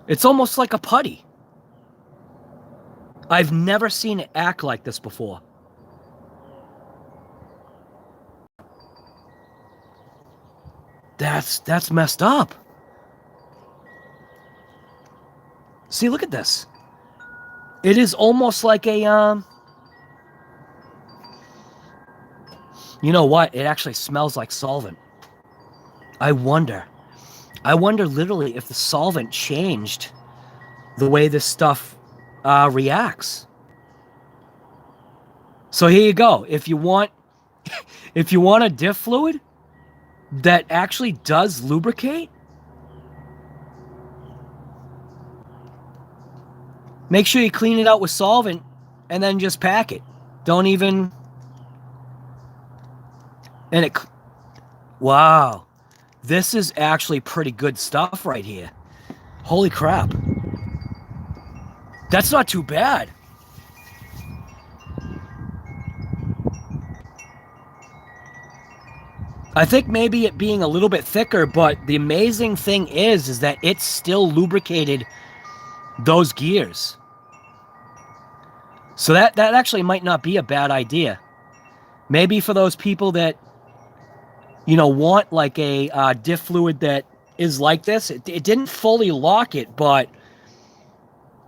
It's almost like a putty. I've never seen it act like this before. That's messed up. See, look at this. It is almost like a, you know what? It actually smells like solvent. I wonder I wonder literally if the solvent changed the way this stuff reacts. So here you go. If you want a diff fluid that actually does lubricate, make sure you clean it out with solvent and then just pack it. Don't even... And it... Wow. This is actually pretty good stuff right here. Holy crap. That's not too bad. I think maybe it being a little bit thicker, but the amazing thing is that it still lubricated those gears. So that actually might not be a bad idea. Maybe for those people that, you know, want like a diff fluid that is like this. It didn't fully lock it, but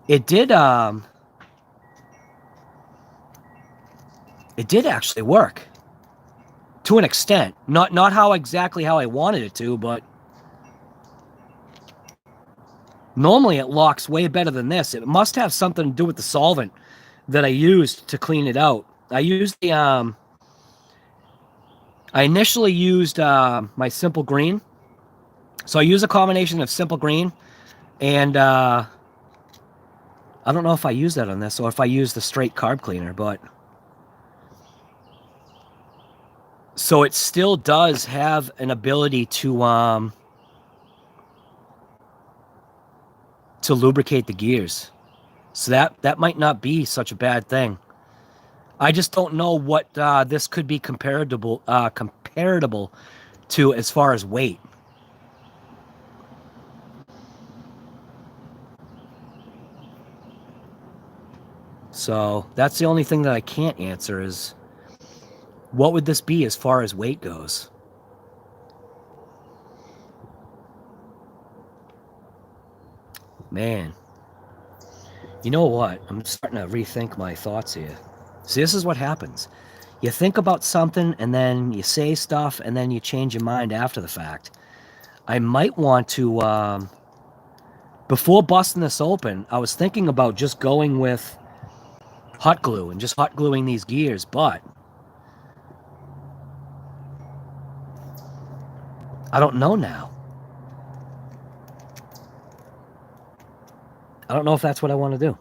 it did actually work. To an extent. Not how exactly how I wanted it to, but normally it locks way better than this. It must have something to do with the solvent that I used to clean it out. I used the I initially used my Simple Green. So I use a combination of Simple Green and I don't know if I use that on this or if I use the straight carb cleaner, but so it still does have an ability to lubricate the gears. So that might not be such a bad thing. I just don't know what this could be comparable to as far as weight. So that's the only thing that I can't answer is what would this be as far as weight goes? Man. You know what? I'm starting to rethink my thoughts here. See, this is what happens. You think about something, and then you say stuff, and then you change your mind after the fact. I might want to, before busting this open, I was thinking about just going with hot glue and just hot gluing these gears, but I don't know now. I don't know if that's what I want to do.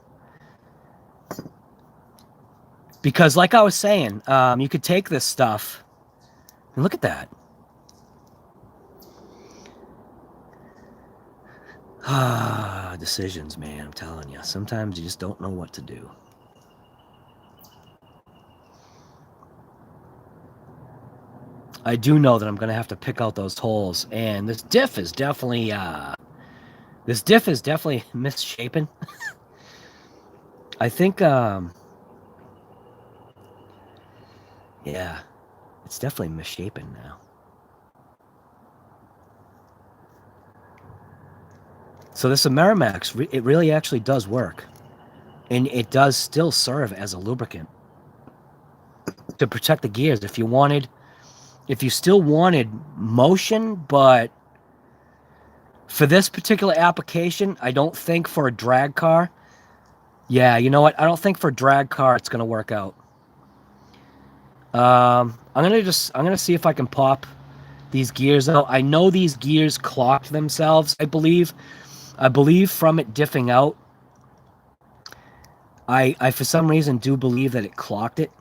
Because like I was saying, you could take this stuff and look at that. Decisions, man, I'm telling you. Sometimes you just don't know what to do. I do know that I'm going to have to pick out those holes, and this diff is definitely misshapen. I think, yeah, it's definitely misshapen now. So this Amerimax, it really actually does work. And it does still serve as a lubricant to protect the gears. If you still wanted motion, but for this particular application, I don't think for a drag car, yeah, you know what? I don't think for a drag car it's going to work out. I'm gonna see if I can pop these gears out. I know these gears clocked themselves, I believe from it diffing out. I for some reason do believe that it clocked it,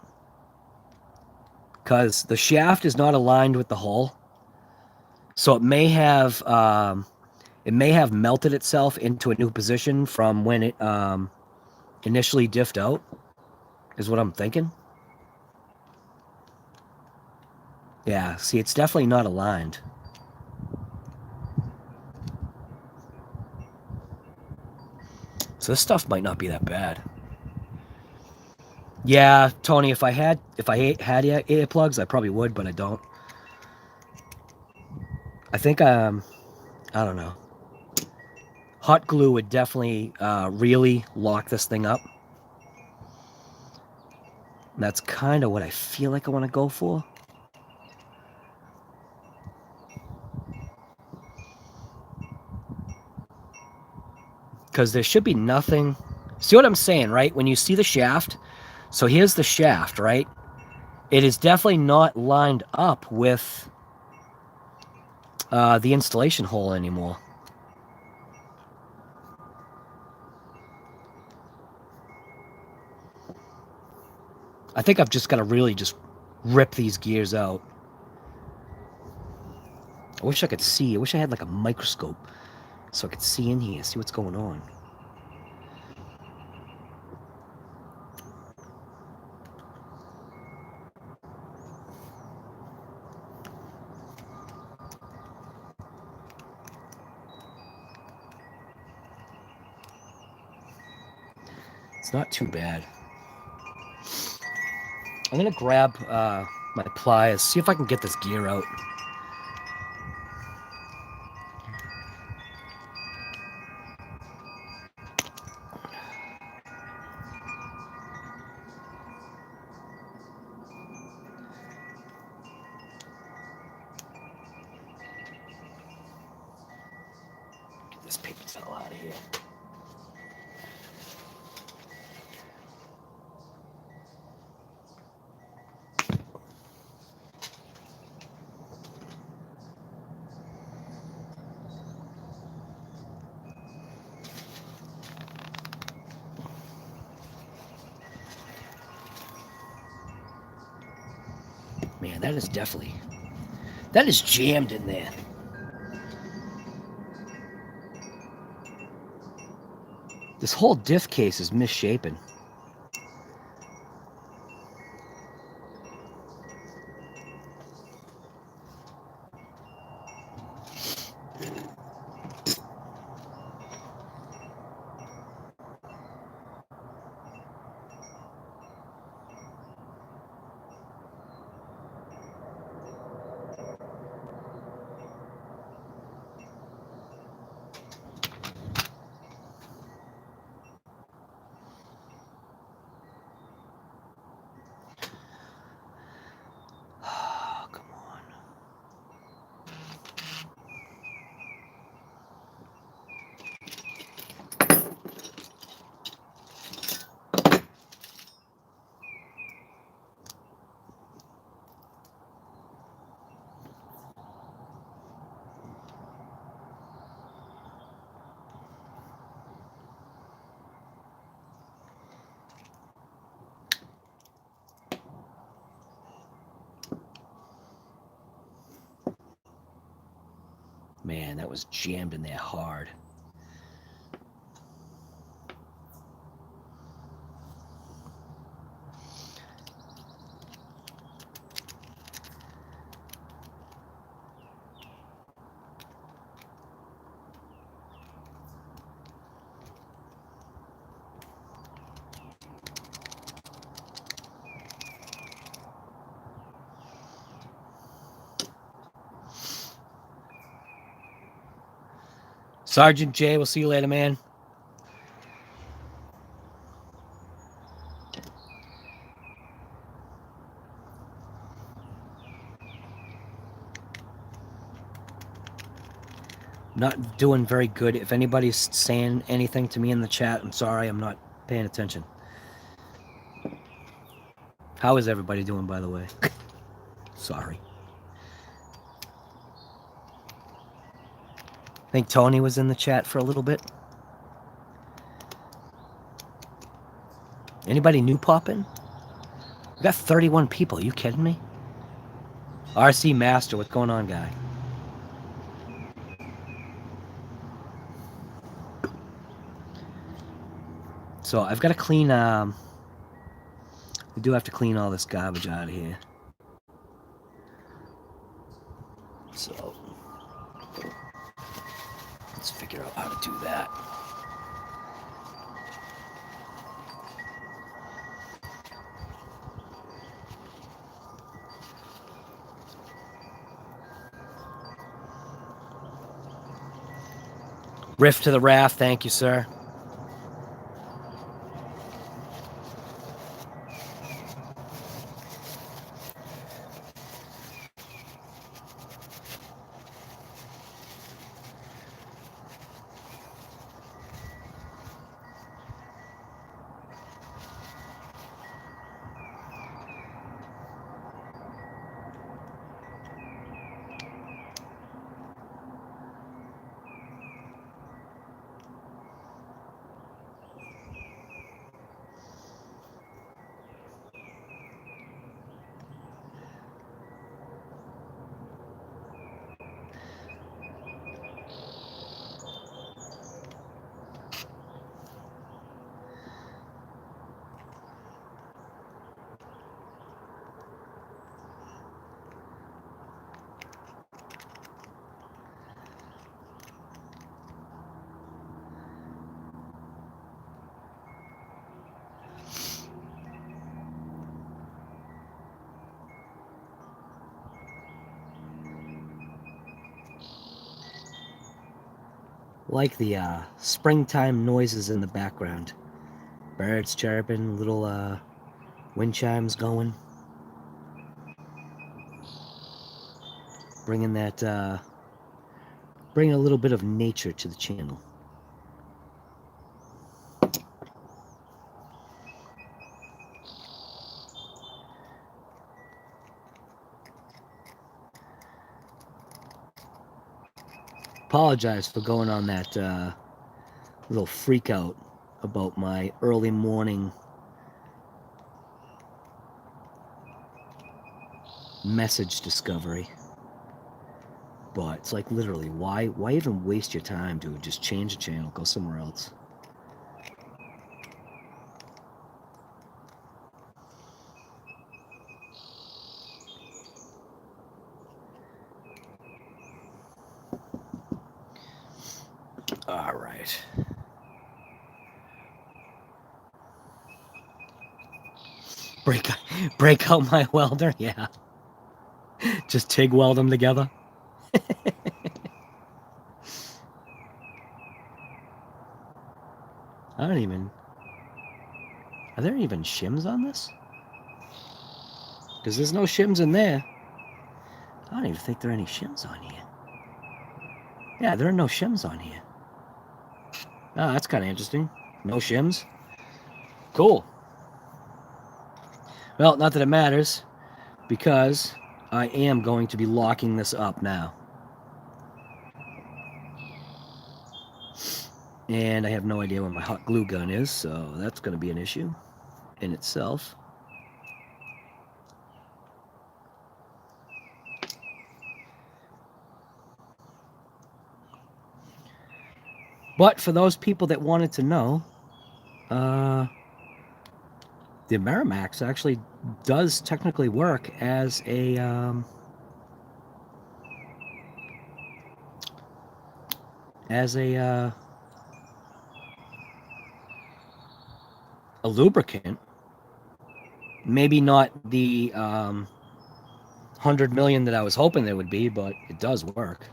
because the shaft is not aligned with the hull, so it may have melted itself into a new position from when it initially diffed out, is what I'm thinking. Yeah, see, it's definitely not aligned. So this stuff might not be that bad. Yeah, Tony, if I had earplugs, I probably would, but I don't. I think I don't know. Hot glue would definitely really lock this thing up. And that's kind of what I feel like I want to go for. Because there should be nothing. See what I'm saying, right? When you see the shaft, so here's the shaft, right? It is definitely not lined up with the installation hole anymore. I think I've just got to really just rip these gears out. I wish I could see. I wish I had like a microscope so I could see in here, see what's going on. It's not too bad. I'm going to grab my pliers, see if I can get this gear out. Get this paper towel out of here. Man, that is definitely... That is jammed in there. This whole diff case is misshapen. Man, that was jammed in there hard. Sergeant J, we'll see you later, man. Not doing very good. If anybody's saying anything to me in the chat, I'm sorry, I'm not paying attention. How is everybody doing, by the way? Sorry. I think Tony was in the chat for a little bit. Anybody new popping? We got 31 people. Are you kidding me? RC Master, what's going on, guy? So I've got to clean, we do have to clean all this garbage out of here. So let's figure out how to do that. Rift to the raft, thank you, sir. Like the springtime noises in the background. Birds chirping, little wind chimes going. Bringing that, bringing a little bit of nature to the channel. Apologize for going on that little freak out about my early morning message discovery. But it's like literally, why even waste your time, dude? Just change the channel, go somewhere else. All right. Break out my welder, yeah. Just TIG weld them together. I don't even... Are there even shims on this? Because there's no shims in there. I don't even think there are any shims on here. Yeah, there are no shims on here. Oh, that's kind of interesting. No shims. Cool. Well, not that it matters, because I am going to be locking this up now. And I have no idea where my hot glue gun is, so that's going to be an issue in itself. But for those people that wanted to know, the Merrimax actually does technically work as a lubricant. Maybe not the 100 million that I was hoping there would be, but it does work.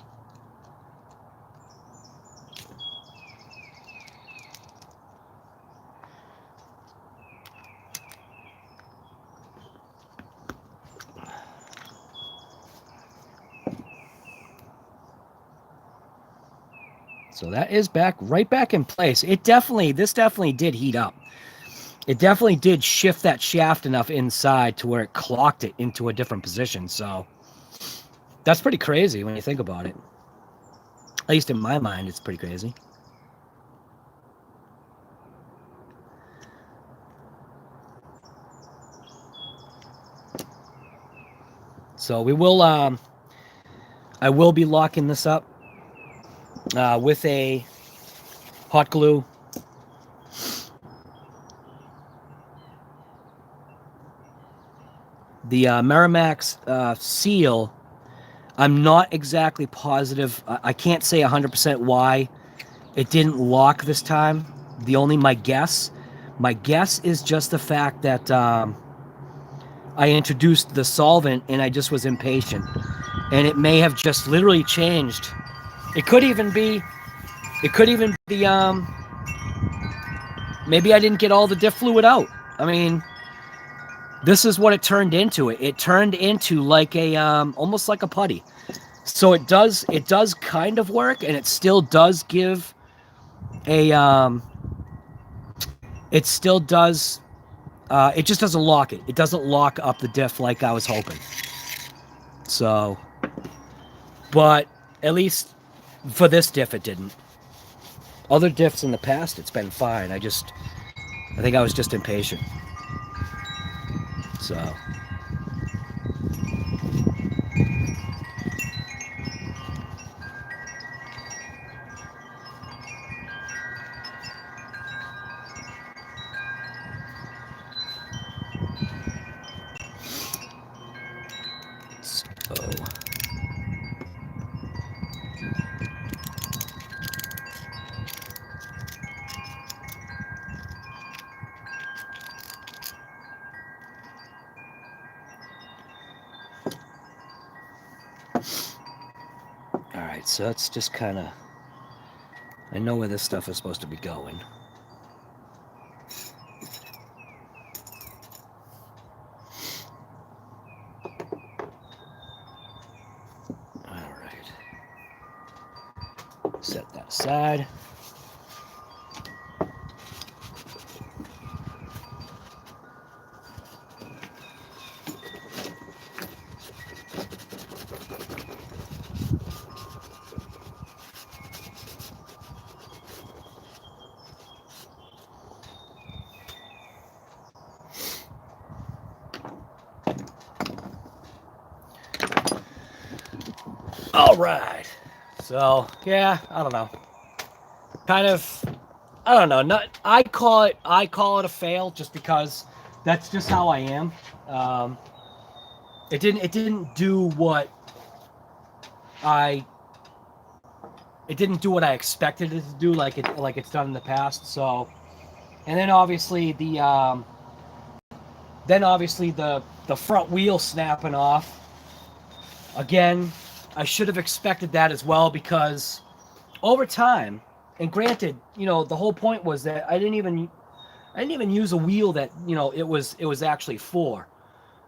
So that is right back in place. This definitely did heat up. It definitely did shift that shaft enough inside to where it clocked it into a different position. So that's pretty crazy when you think about it. At least in my mind, it's pretty crazy. So we will, I will be locking this up with a hot glue. The Merrimax seal, I'm not exactly positive. I can't say 100% why it didn't lock this time. My guess is just the fact that I introduced the solvent and I just was impatient. And it may have just literally changed. It could even be, maybe I didn't get all the diff fluid out. I mean, this is what it turned into. It turned into like a, almost like a putty. So it does kind of work, and it still does give a, it still does, it just doesn't lock it. It doesn't lock up the diff like I was hoping. So, but at least for this diff, it didn't. Other diffs in the past, it's been fine. I think I was just impatient. So. Alright, so that's just kind of I know where this stuff is supposed to be going. All right. Set that aside. All right. So, yeah, I don't know. Kind of, I don't know. Not, I call it a fail just because that's just how I am. It didn't do what I it didn't do what I expected it to do, like it's done in the past. So, and then obviously the front wheel snapping off. Again, I should have expected that as well, because over time, and granted, the whole point was that I didn't even use a wheel that it was actually for.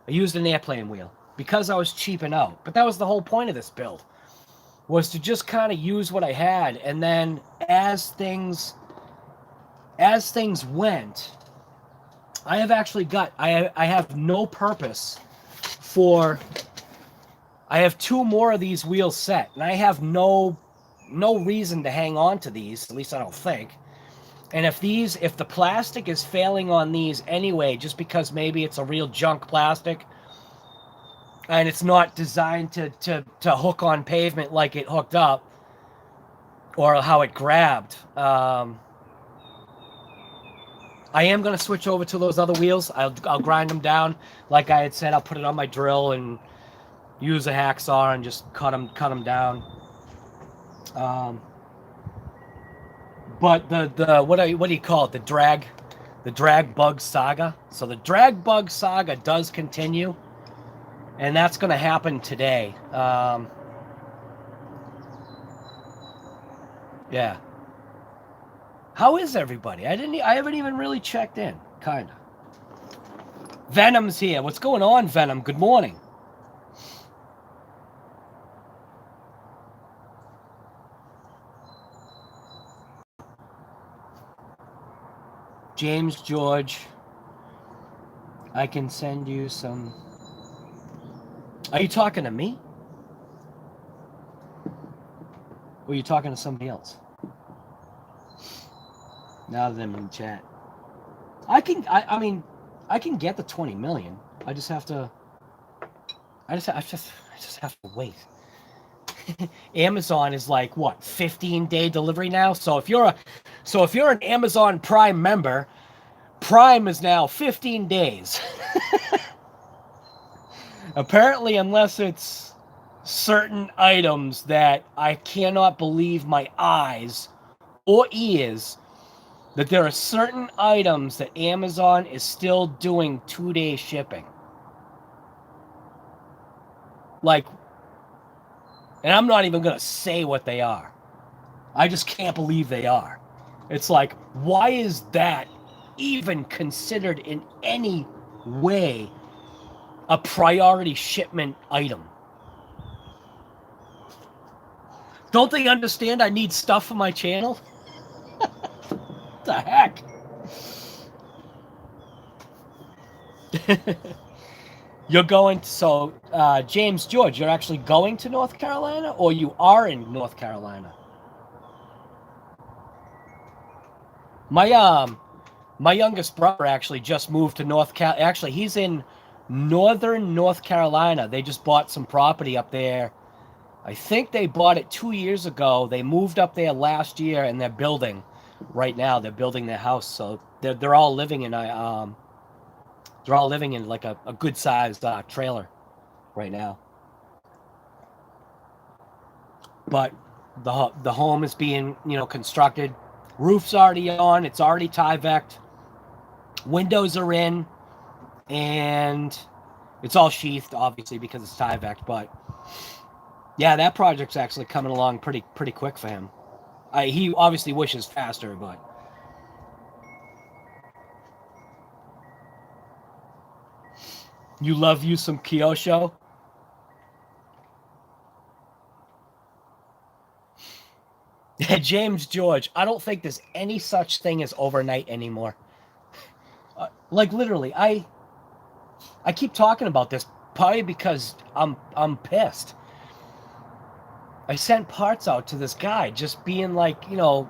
I used an airplane wheel because I was cheaping out. But that was the whole point of this build, was to just kind of use what I had, and then as things went, I have actually I have no purpose for. I have 2 more of these wheels set, and I have no reason to hang on to these, at least I don't think. And if the plastic is failing on these anyway, just because maybe it's a real junk plastic and it's not designed to hook on pavement like it hooked up, or how it grabbed, I am going to switch over to those other wheels. I'll grind them down. Like I had said, I'll put it on my drill and use a hacksaw and just cut them down. But the what do you call it? The DragBug saga. So the DragBug saga does continue, and that's going to happen today. Yeah. How is everybody? I haven't even really checked in. Kinda. Venom's here. What's going on, Venom? Good morning. James George, I can send you some. Are you talking to me? Or are you talking to somebody else? Now that I'm in chat, I can get the 20 million. I just have to wait. Amazon is like, what, 15-day delivery now? So if you're an Amazon Prime member, Prime is now 15 days. Apparently, unless it's certain items that I cannot believe my eyes or ears, that there are certain items that Amazon is still doing 2-day shipping. Like, and I'm not even going to say what they are. I just can't believe they are. It's like, why is that even considered in any way a priority shipment item? Don't they understand I need stuff for my channel? What the heck? You're going to, so James George, you're actually going to North Carolina, or you are in North Carolina? My youngest brother actually just moved to North Carolina. Actually, he's in northern North Carolina. They just bought some property up there. I think they bought it 2 years ago. They moved up there last year, and they're building right now. They're building their house, so they're all living in a like a good sized trailer right now. But the home is being constructed. Roof's already on. It's already Tyvek'd. Windows are in, and it's all sheathed, obviously, because it's Tyvek'd. But yeah, that project's actually coming along pretty quick for him. He obviously wishes faster, but you love you some Kyosho. James George, I don't think there's any such thing as overnight anymore. Like literally, I keep talking about this probably because I'm pissed. I sent parts out to this guy just being like, you know,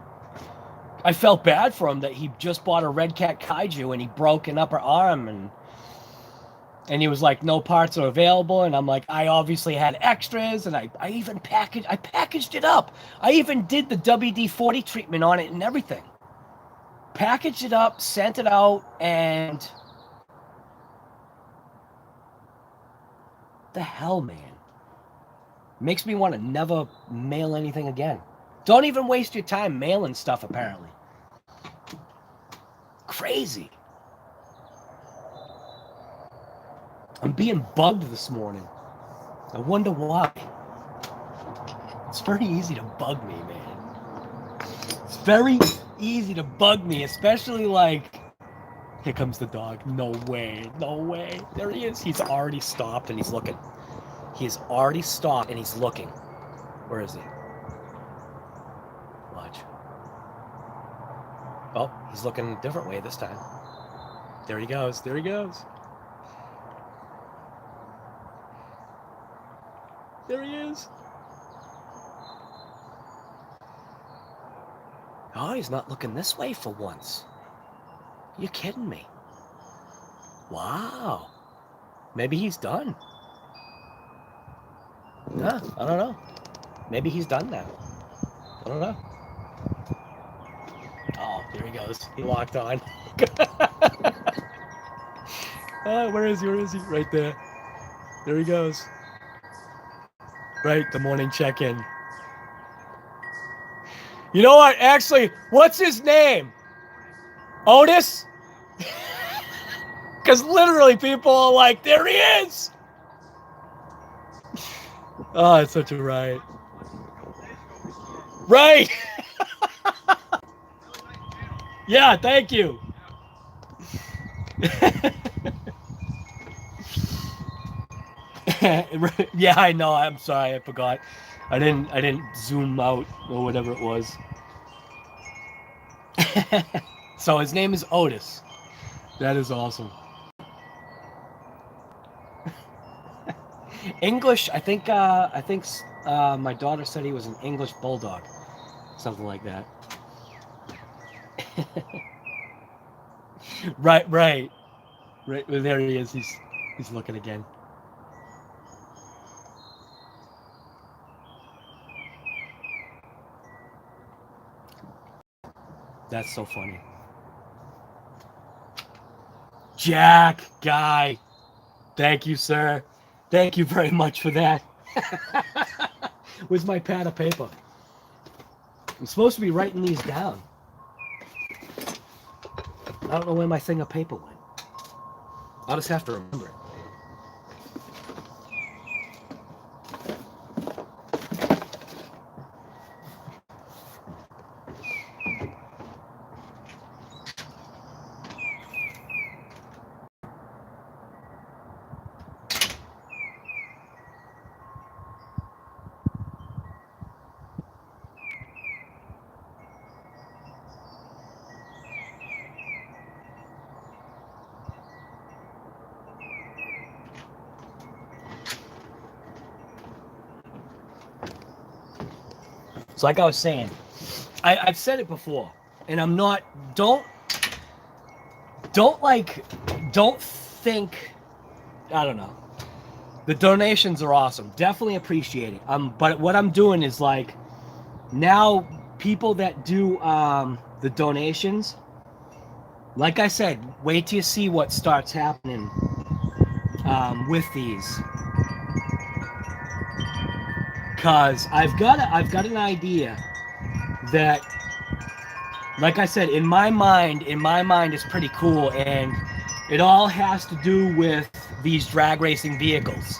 I felt bad for him that he just bought a Red Cat Kaiju and he broke an upper arm and he was like, no parts are available. And I'm like, I obviously had extras and I even packaged it up. I even did the WD-40 treatment on it and everything. Packaged it up, sent it out, and the hell, man. Makes me want to never mail anything again. Don't even waste your time mailing stuff, apparently. Crazy. I'm being bugged this morning. I wonder why. It's very easy to bug me, man. It's very easy to bug me, especially like, here comes the dog. No way. No way. There he is. He's already stopped and he's looking. He's already stopped and he's looking. Where is he? Watch. Oh, he's looking a different way this time. There he goes. There he goes. There he is. Oh, he's not looking this way for once. You're kidding me. Wow. Maybe he's done. Huh, I don't know. Maybe he's done now. I don't know. Oh, here he goes. He locked on. Where is he? Where is he? Right there. There he goes. Right, the morning check-in. You know what? Actually, what's his name? Otis? Because literally people are like, there he is! Oh, it's such a riot. Right! Yeah, thank you. Yeah, I know. I'm sorry. I forgot. I didn't zoom out or whatever it was. So his name is Otis. That is awesome. English. I think my daughter said he was an English bulldog, something like that. Right. Well, there he is. He's looking again. That's so funny. Jack, guy. Thank you, sir. Thank you very much for that. Where's my pad of paper? I'm supposed to be writing these down. I don't know where my thing of paper went. I'll just have to remember it. So like I was saying, I've said it before, and I'm not, don't think, I don't know. The donations are awesome. Definitely appreciate it. But what I'm doing is like, now people that do the donations, like I said, wait till you see what starts happening with these. Because I've got an idea that, like I said, in my mind is pretty cool, and it all has to do with these drag racing vehicles.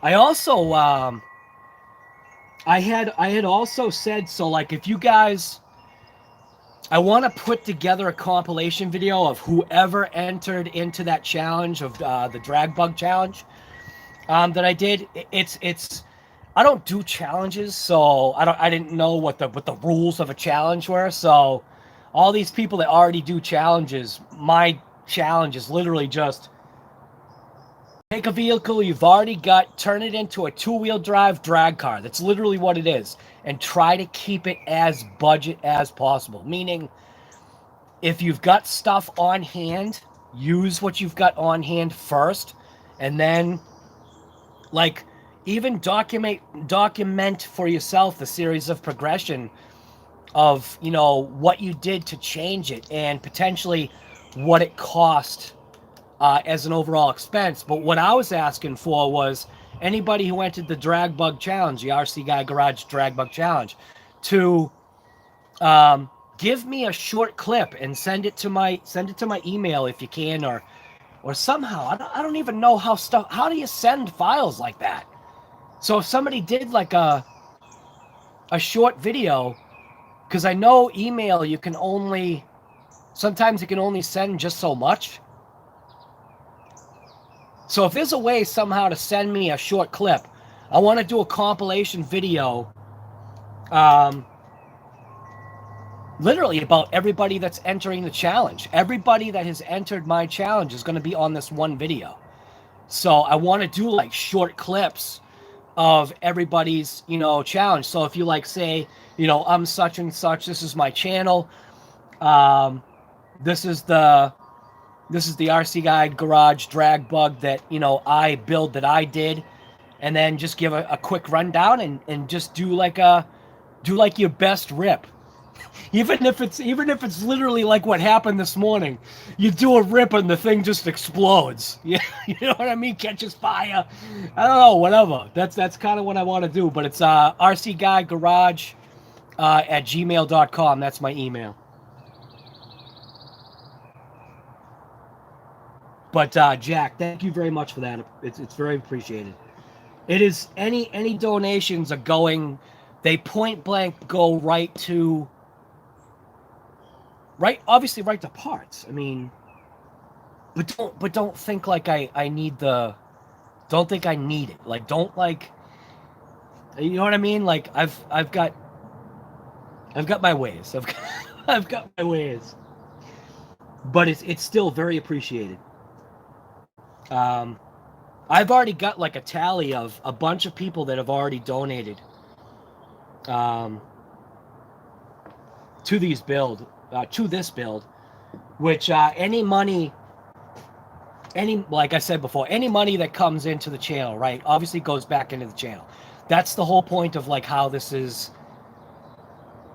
I also I had also said, so like if you guys, I want to put together a compilation video of whoever entered into that challenge of the DragBug challenge that I did. It's I don't do challenges, so I didn't know what the rules of a challenge were. So all these people that already do challenges, my challenge is literally just take a vehicle you've already got, turn it into a two-wheel drive drag car. That's literally what it is. And try to keep it as budget as possible. Meaning, if you've got stuff on hand, use what you've got on hand first. And then, like, even document for yourself the series of progression of, you know, what you did to change it and potentially what it cost as an overall expense. But what I was asking for was anybody who entered the DragBug challenge, the RC Guy Garage DragBug challenge, to give me a short clip and send it to my email if you can, or somehow I don't even know how do you send files like that. So if somebody did like a short video, because I know email you can only sometimes you can only send just so much. So if there's a way somehow to send me a short clip, I want to do a compilation video, literally about everybody that's entering the challenge. Everybody that has entered my challenge is going to be on this one video. So I want to do like short clips of everybody's, you know, challenge. So if you like say, you know, I'm such and such, this is my channel. This is the RC Guy Garage DragBug that, you know, I build that I did, and then just give a quick rundown and just do like your best rip. Even if it's literally like what happened this morning, you do a rip and the thing just explodes. Yeah, you know what I mean? Catches fire. I don't know, whatever. That's kind of what I want to do. But it's RC Guy Garage at gmail.com. That's my email. But Jack, thank you very much for that. It's very appreciated. It is any donations are going, they point blank go right to obviously right to parts. I mean, but don't think like I need don't think I need it. Like don't like, you know what I mean? Like I've got my ways. I've got my ways. But it's still very appreciated. I've already got like a tally of a bunch of people that have already donated to this build, which any money, like I said before, any money that comes into the channel, right, obviously goes back into the channel. That's the whole point of like how this is,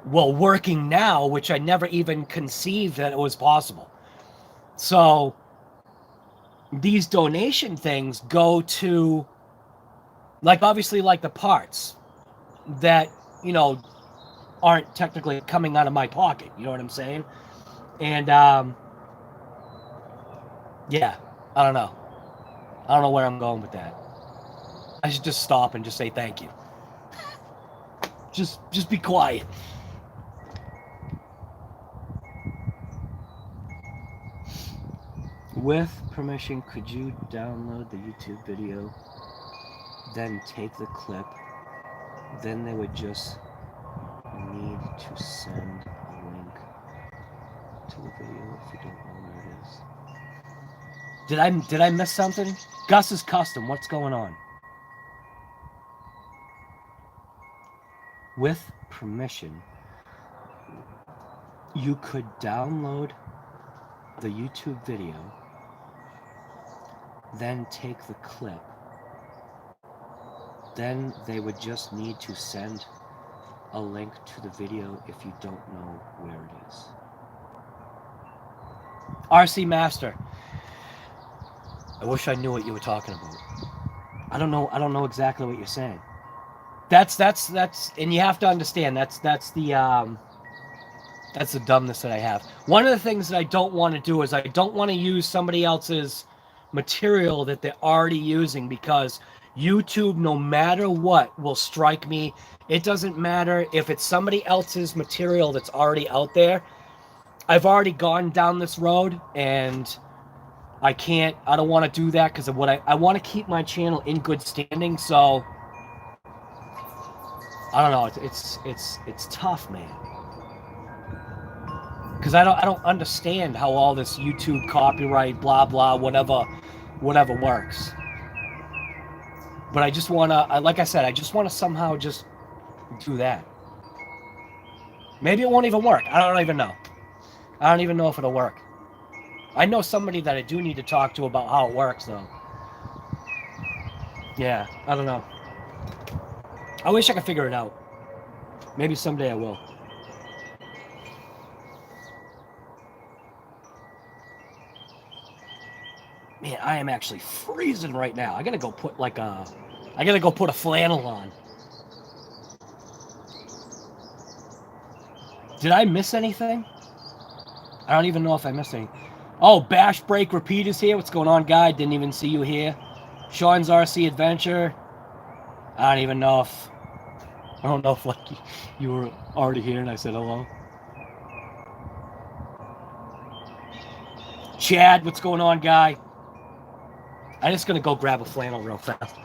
well, working now, which I never even conceived that it was possible. So these donation things go to, like, obviously, like the parts that, you know, aren't technically coming out of my pocket. You know what I'm saying? And, yeah, I don't know. I don't know where I'm going with that. I should just stop and just say thank you. Just be quiet. With permission, could you download the YouTube video, then take the clip, then they would just need to send a link to the video if you don't know where it is. Did I miss something? Gus's Custom, what's going on? With permission, you could download the YouTube video, then take the clip, then they would just need to send a link to the video if you don't know where it is. RC Master, I wish I knew what you were talking about. I don't know exactly what you're saying. That's and you have to understand that's the dumbness that I have. One of the things that I don't want to do is I don't want to use somebody else's material that they're already using, because YouTube, no matter what, will strike me. It doesn't matter if it's somebody else's material that's already out there. I've already gone down this road, and I don't want to do that because of what I want to keep my channel in good standing. So I don't know. It's tough, man. Because I don't understand how all this YouTube copyright, blah blah, whatever works. But I just wanna, like I said, I just wanna somehow just do that. Maybe it won't even work. I don't even know. I don't even know if it'll work. I know somebody that I do need to talk to about how it works, though. Yeah, I don't know. I wish I could figure it out. Maybe someday I will. Man, I am actually freezing right now. I gotta go put a flannel on. Did I miss anything? I don't even know if I missed anything. Oh, Bash Break Repeat is here. What's going on, guy? Didn't even see you here. Sean's RC Adventure. I don't know if like you were already here and I said hello. Chad, what's going on, guy? I'm just gonna go grab a flannel real fast.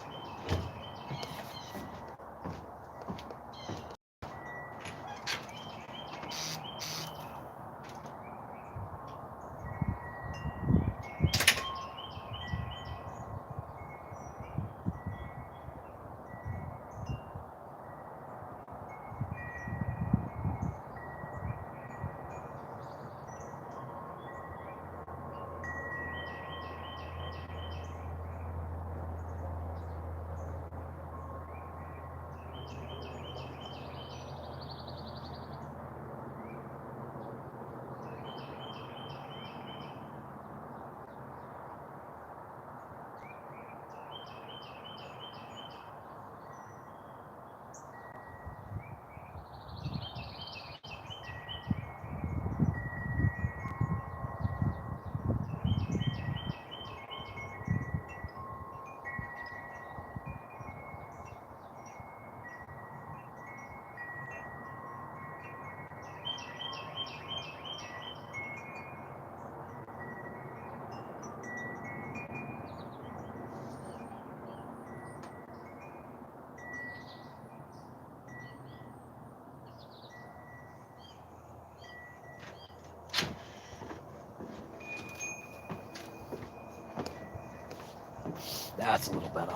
That's a little better.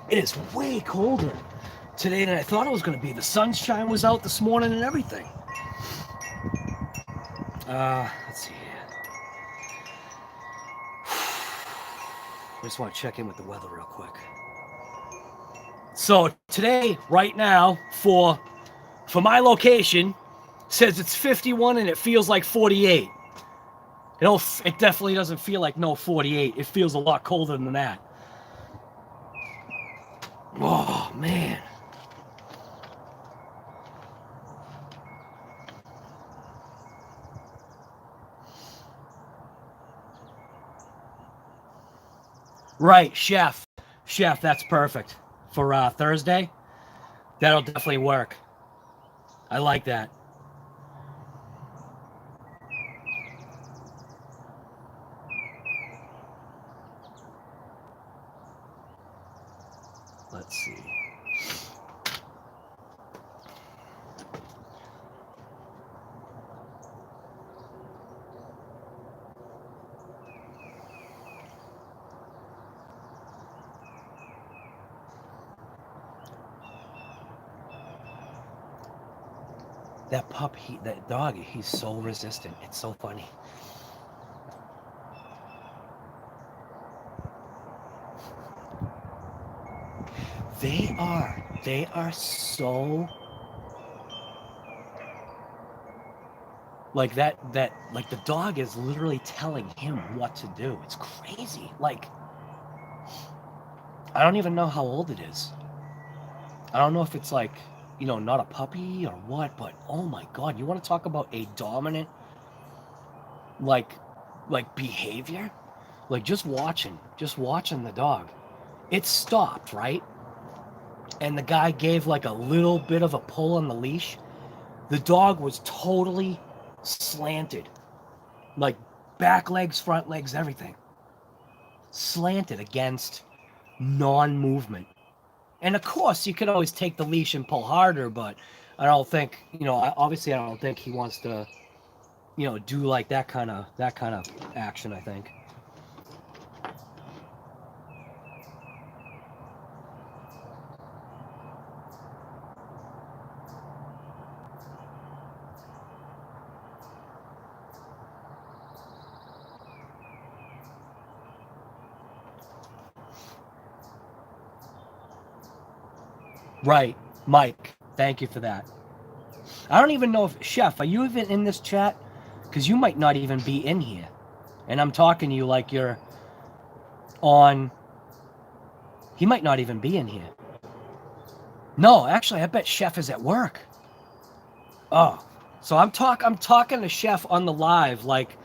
It is way colder today than I thought it was going to be. The sunshine was out this morning and everything. Let's see here. I just want to check in with the weather real quick. So today, right now, for my location, says it's 51 and it feels like 48. It definitely doesn't feel like 48. It feels a lot colder than that. Oh, man. Right, chef. Chef, that's perfect. For Thursday, that'll definitely work. I like that. Let's see. That pup, that dog, he's so resistant. It's so funny. They are so like that like the dog is literally telling him what to do. It's crazy. Like, I don't even know how old it is. I don't know if it's like, not a puppy or what, but oh my God, you want to talk about a dominant like behavior? Like just watching the dog. it stopped, right? And the guy gave like a little bit of a pull on the leash. The dog was totally slanted, like back legs, front legs, everything. Slanted against non-movement. And of course, you could always take the leash and pull harder, but I don't think, obviously I don't think he wants to, do like that kind of action, I think. Right, Mike. Thank you for that. I don't even know if Chef, are you even in this chat? Because you might not even be in here, and I'm talking to you like you're on. He might not even be in here. No, actually, I bet Chef is at work. Oh, so I'm talking to Chef on the live, like,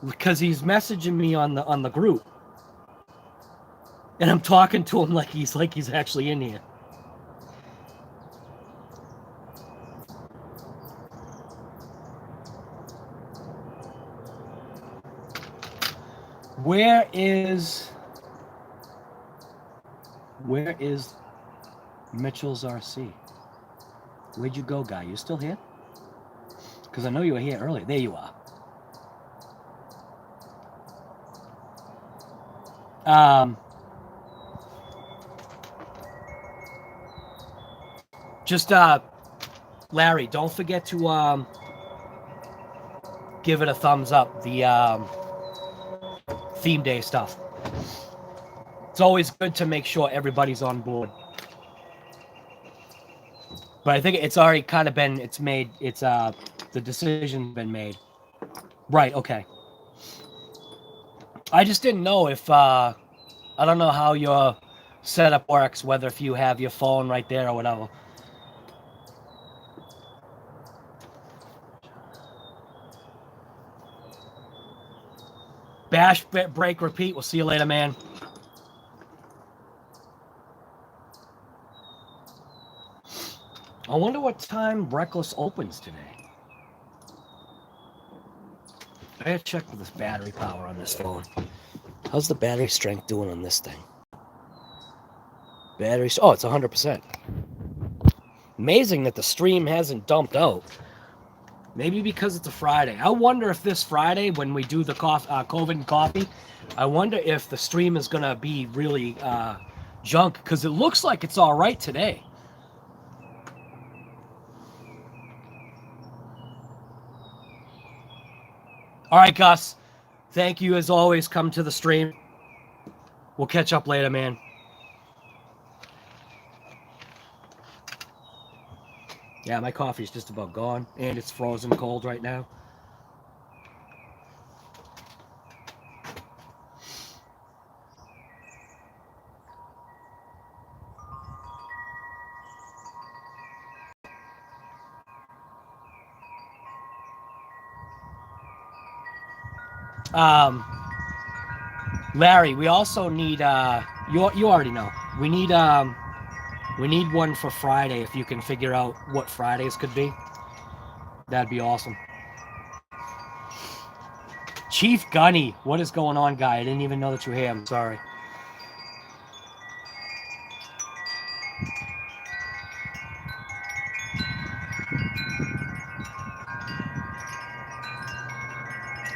because he's messaging me on the group, and I'm talking to him like he's actually in here. Where is Mitchell's RC? Where'd you go, guy? You still here? Because I know you were here earlier. There you are. Just Larry, don't forget to give it a thumbs up, the theme day stuff. It's always good to make sure everybody's on board. But I think it's already kind of been, the decision's been made. Right, okay. I just didn't know if, I don't know how your setup works, whether if you have your phone right there or whatever. Bash, break, repeat. We'll see you later, man. I wonder what time Reckless opens today. I gotta check with this battery power on this phone. How's the battery strength doing on this thing? Battery, oh, it's 100%. Amazing that the stream hasn't dumped out. Maybe because it's a Friday. I wonder if this Friday, when we do the COVID and coffee, I wonder if the stream is going to be really junk, because it looks like it's all right today. All right, Gus. Thank you, as always. Come to the stream. We'll catch up later, man. Yeah, my coffee's just about gone, and it's frozen cold right now. Larry, we also need you already know. We need one for Friday. If you can figure out what Fridays could be, that'd be awesome. Chief Gunny, what is going on, guy? I didn't even know that you were here. I'm sorry.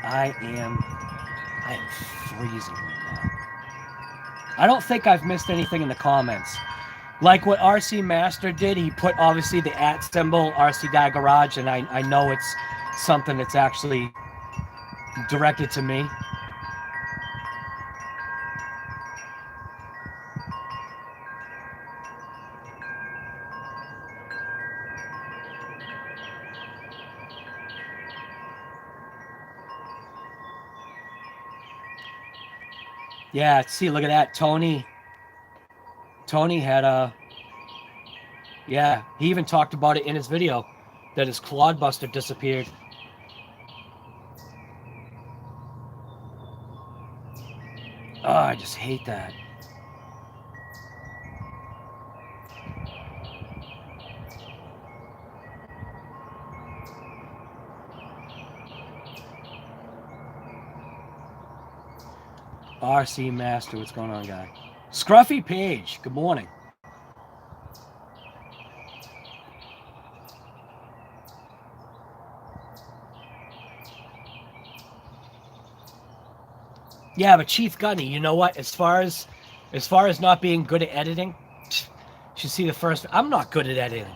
I am freezing right now. I don't think I've missed anything in the comments. Like what RC Master did, he put obviously the @ symbol, RC Guy Garage, and I know it's something that's actually directed to me. Yeah, see, look at that. Tony had yeah, he even talked about it in his video, that his Clodbuster disappeared. Oh, I just hate that. RC Master, what's going on, guy? Scruffy Page, good morning. Yeah, but Chief Gunny, you know what? As far as not being good at editing, you should see the first. I'm not good at editing.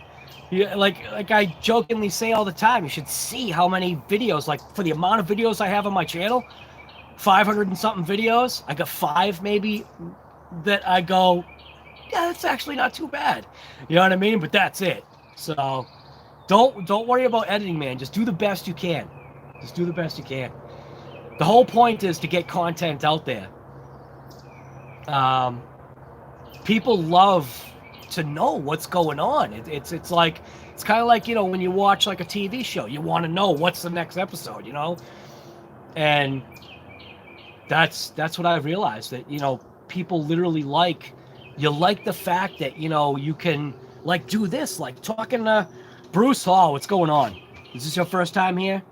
Yeah, like I jokingly say all the time, you should see how many videos, like for the amount of videos I have on my channel, 500 and something videos. I got 5 maybe that I go, yeah, that's actually not too bad. You know what I mean? But that's it. So don't worry about editing, man. Just do the best you can. Just do the best you can. The whole point is to get content out there. People love to know what's going on. It's like, it's kind of like, you know, when you watch like a TV show, you want to know what's the next episode, you know? And that's what I realized, that, you know, people literally like the fact that, you know, you can like do this, like talking to Bruce Hall. What's going on? Is this your first time here?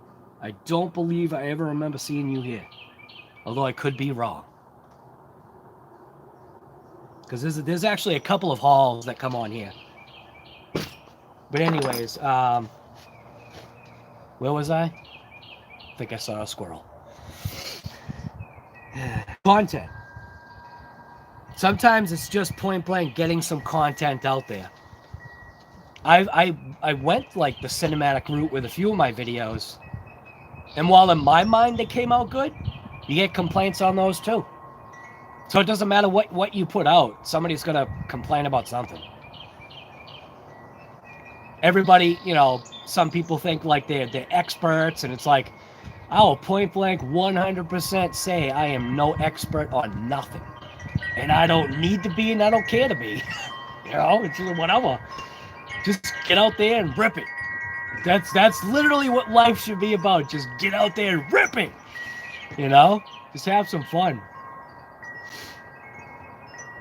I don't believe I ever remember seeing you here, although I could be wrong. Because there's actually a couple of halls that come on here. But anyways, where was I? I think I saw a squirrel. Content. Sometimes it's just point blank getting some content out there. I went like the cinematic route with a few of my videos, and while in my mind they came out good, you get complaints on those too. So it doesn't matter what you put out, somebody's gonna complain about something. Everybody, you know, some people think like they're experts, and it's like, I will point blank 100% say I am no expert on nothing. And I don't need to be, and I don't care to be. You know, it's just whatever. Just get out there and rip it. That's literally what life should be about. Just get out there and rip it. You know? Just have some fun.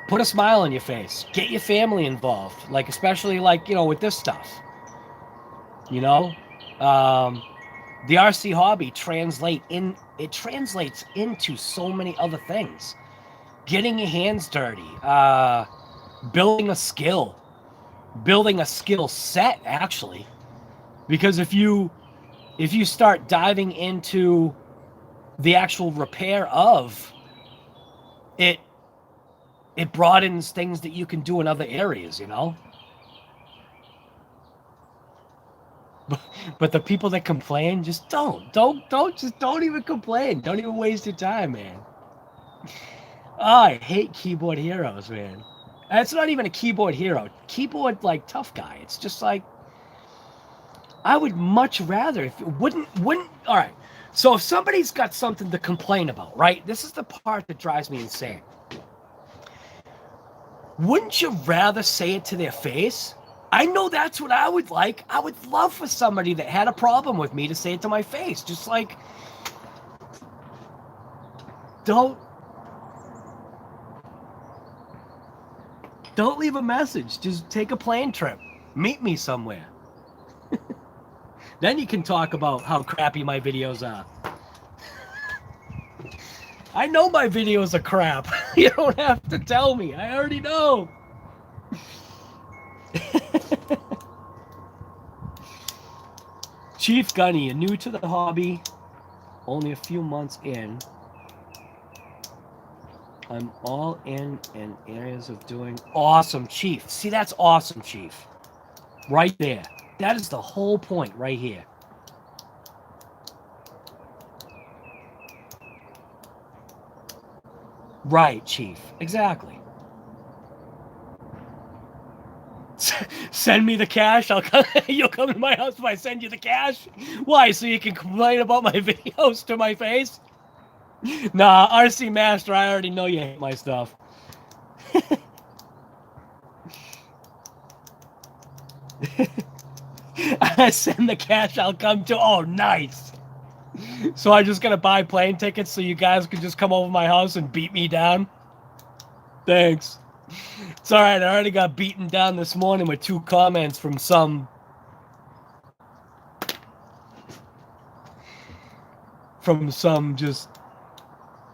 Put a smile on your face. Get your family involved. Like, especially like, you know, with this stuff. You know? The RC hobby translates into so many other things. Getting your hands dirty, building a skill set, actually. Because if you start diving into the actual repair of it, it broadens things that you can do in other areas, you know? But the people that complain, just don't even complain. Don't even waste your time, man. Oh, I hate keyboard heroes, man. And it's not even a keyboard hero. Keyboard, like, tough guy. It's just like, I would much rather, if it wouldn't, all right. So if somebody's got something to complain about, right? This is the part that drives me insane. Wouldn't you rather say it to their face? I know that's what I would like. I would love for somebody that had a problem with me to say it to my face. Just like, don't leave a message. Just take a plane trip. Meet me somewhere. Then you can talk about how crappy my videos are. I know my videos are crap. You don't have to tell me. I already know. Chief Gunny, you're new to the hobby. Only a few months in. I'm all in areas of doing awesome, Chief. See, that's awesome, Chief. Right there. That is the whole point right here. Right, Chief. Exactly. Send me the cash. I'll come. You'll come to my house if I send you the cash. Why? So you can complain about my videos to my face? Nah, RC Master, I already know you hate my stuff. I send the cash, I'll come to. Oh, nice. So I'm just gonna buy plane tickets so you guys can just come over my house and beat me down? Thanks. It's alright, I already got beaten down this morning with 2 comments from some just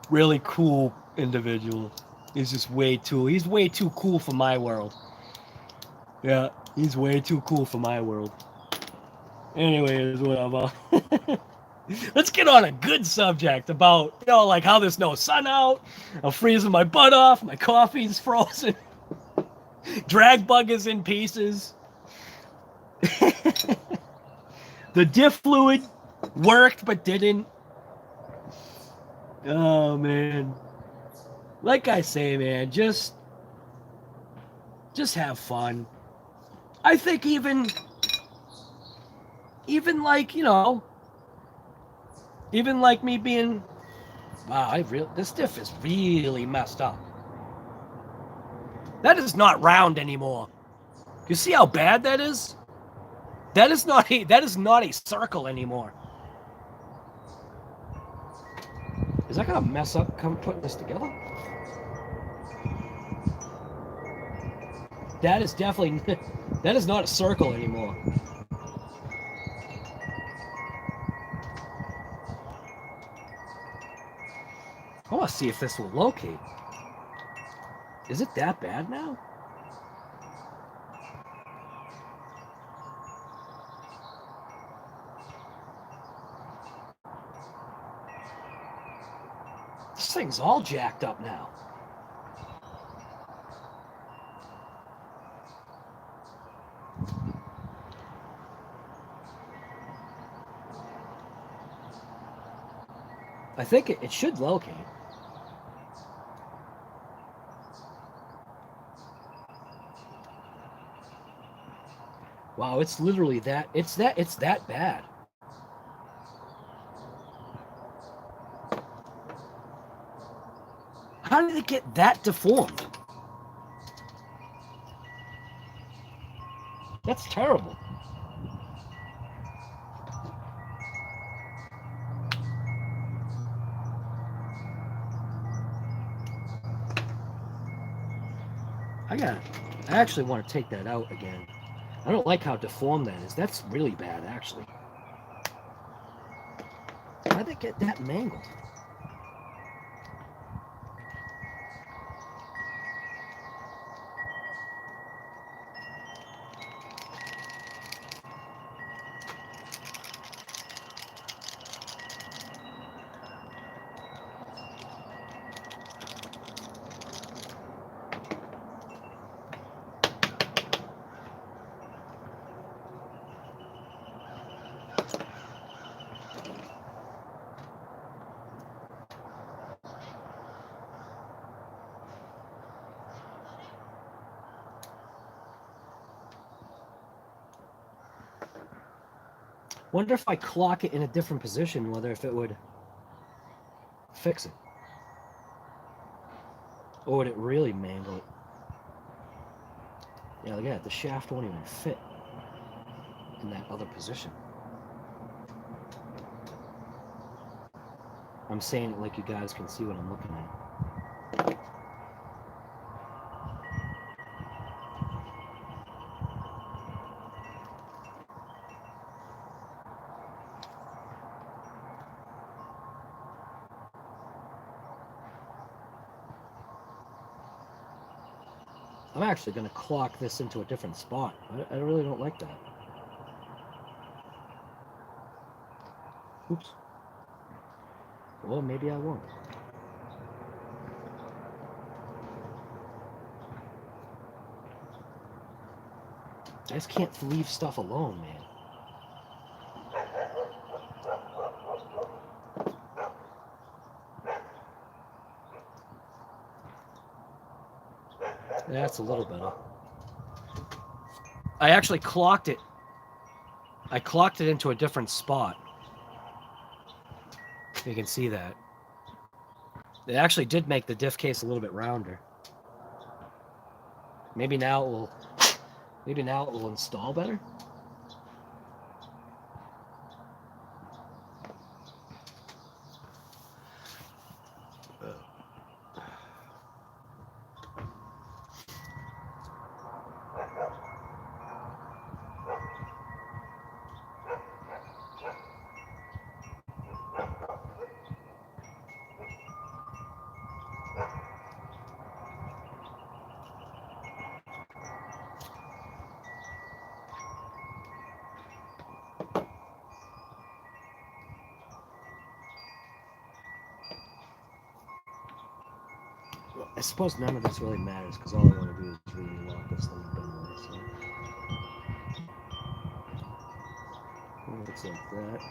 really cool individual. He's way too cool for my world. Yeah, he's way too cool for my world. Anyways, whatever. Let's get on a good subject about, like how there's no sun out. I'm freezing my butt off. My coffee's frozen. DragBug is in pieces. The diff fluid worked but didn't. Oh, man. Like I say, man, just have fun. I think even like, even like me being, wow, this diff is really messed up. That is not round anymore. You see how bad that is? That is not a circle anymore. Is that gonna mess up putting this together? That is definitely that is not a circle anymore. I want to see if this will locate. Is it that bad now? This thing's all jacked up now. I think it should locate. Wow, it's literally that. It's that bad. How did it get that deformed? That's terrible. I actually want to take that out again. I don't like how deformed that is. That's really bad, actually. How'd it get that mangled? Wonder if I clock it in a different position, whether if it would fix it. Or would it really mangle it? Yeah, look at that. The shaft won't even fit in that other position. I'm saying it like you guys can see what I'm looking at. I'm actually going to clock this into a different spot. I really don't like that. Oops. Well, maybe I won't. I just can't leave stuff alone, man. That's a little better. I actually clocked it. I clocked it into a different spot. You can see that. It actually did make the diff case a little bit rounder. Maybe now it will install better. I suppose none of this really matters because all I want to do is really want this thing done with. So. Looks like that.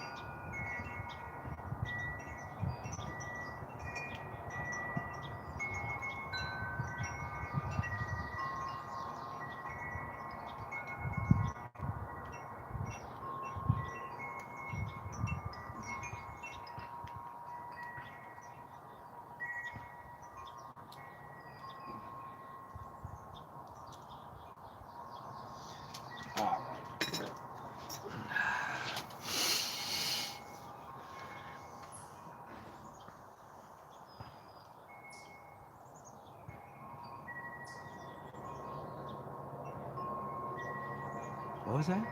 What was that?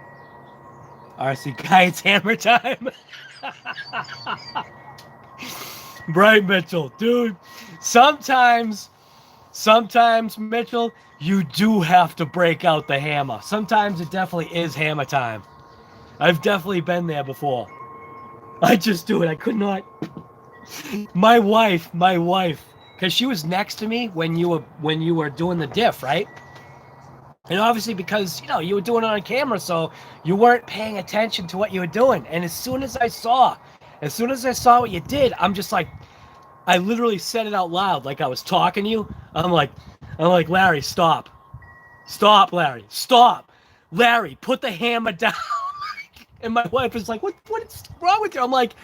RC guy, it's hammer time. Right, Mitchell, dude. Sometimes, Mitchell, you do have to break out the hammer. Sometimes it definitely is hammer time. I've definitely been there before. I just do it. I could not. My wife, because she was next to me when you were doing the diff, right? And obviously because, you were doing it on camera, so you weren't paying attention to what you were doing. And as soon as I saw what you did, I'm just like, I literally said it out loud like I was talking to you. I'm like, Larry, stop. Stop, Larry. Stop. Larry, put the hammer down. And my wife is like, what's wrong with you? I'm like,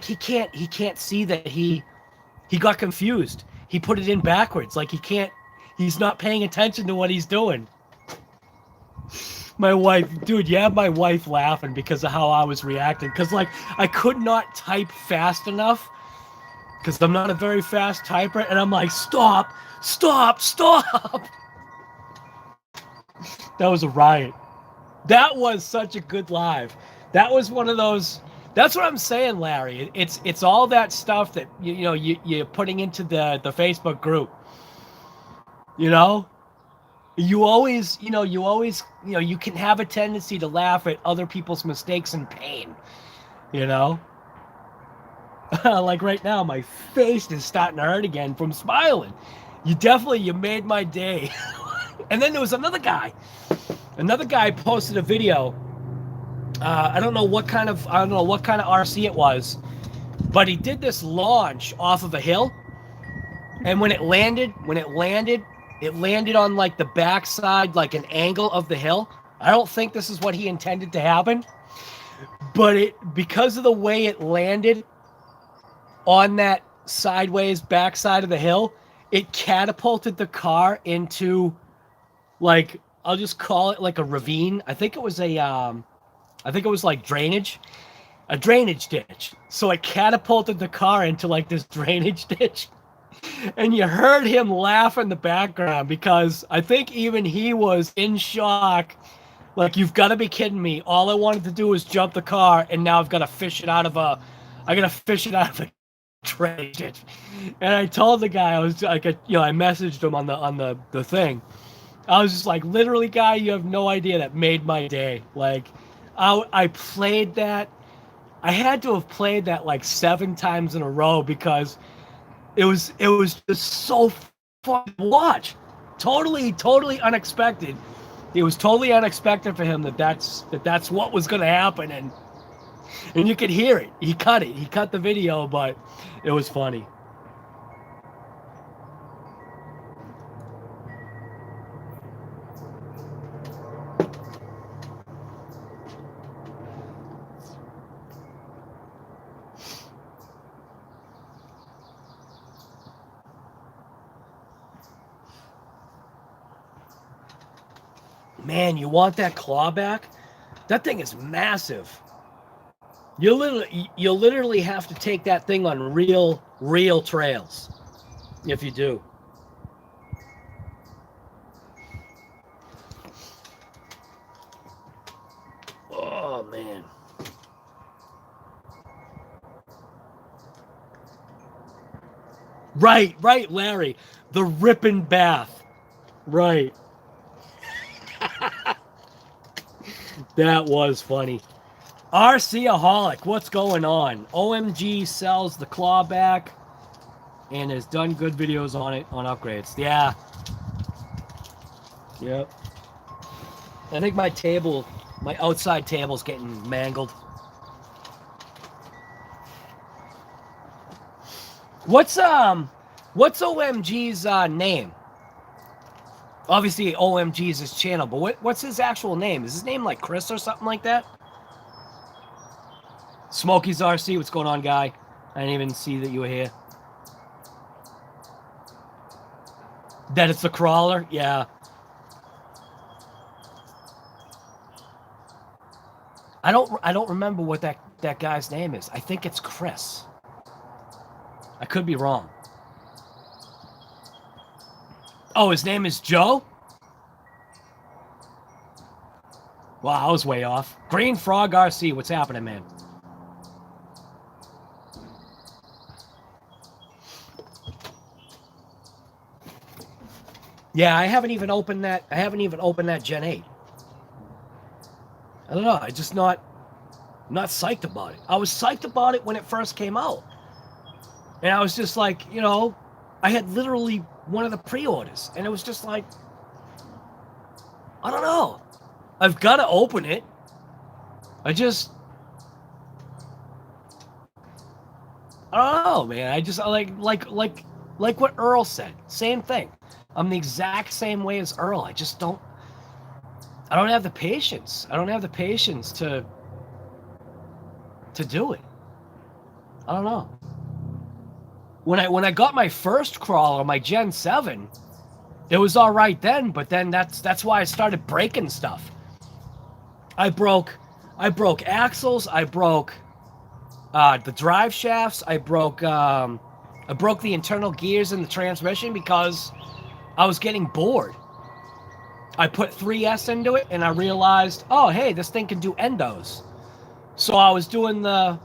he can't see that he got confused. He put it in backwards. Like he's not paying attention to what he's doing. My wife, dude, you have my wife laughing because of how I was reacting. Because, like, I could not type fast enough because I'm not a very fast typer. And I'm like, stop. That was a riot. That was such a good live. That was one of those. That's what I'm saying, Larry. It's all that stuff that, you're putting into the Facebook group. You always, you can have a tendency to laugh at other people's mistakes and pain, Like right now, my face is starting to hurt again from smiling. You made my day. And then there was another guy. Another guy posted a video. I don't know what kind of RC it was, but he did this launch off of a hill. And when it landed on like the backside, like an angle of the hill. I don't think this is what he intended to happen, but because of the way it landed on that sideways backside of the hill, it catapulted the car into, like, I'll just call it like a ravine. I think it was like drainage, a drainage ditch. So it catapulted the car into like this drainage ditch. And you heard him laugh in the background because I think even he was in shock. Like, you've got to be kidding me. All I wanted to do was jump the car, and now I've got to fish it out of a drainage ditch. And I told the guy, I was like, I messaged him on the thing. I was just like, literally, guy, you have no idea. That made my day. Like, I played that. I had to have played that like 7 times in a row because it was just so fun to watch. Totally unexpected. It was totally unexpected for him that's what was going to happen, and you could hear it. He cut the video, but it was funny. Man, you want that claw back? That thing is massive. You literally have to take that thing on real trails if you do. Oh man. Right, Larry. The ripping bath. Right. That was funny. RCaholic, what's going on? OMG sells the claw back. and has done good videos on it on upgrades. Yeah. Yep. I think my outside table's getting mangled. What's OMG's name? Obviously, OMG's his channel, but what's his actual name? Is his name like Chris or something like that? Smokey's RC, what's going on, guy? I didn't even see that you were here. That it's a crawler? Yeah. I don't remember what that guy's name is. I think it's Chris. I could be wrong. Oh, his name is Joe? Wow, I was way off. Green Frog RC, what's happening, man? Yeah, I haven't even opened that Gen 8. I don't know, I just not psyched about it. I was psyched about it when it first came out. And I was just like, you know, I had literally one of the pre-orders, and it was just like, I don't know. I've got to open it. I don't know, man. I just like what Earl said. Same thing. I'm the exact same way as Earl. I don't have the patience. I don't have the patience to do it. I don't know. When I got my first crawler, my Gen 7, it was all right then, but then that's why I started breaking stuff. I broke axles, I broke the drive shafts, I broke the internal gears in the transmission because I was getting bored. I put 3S into it and I realized, oh hey, this thing can do endos. So I was doing the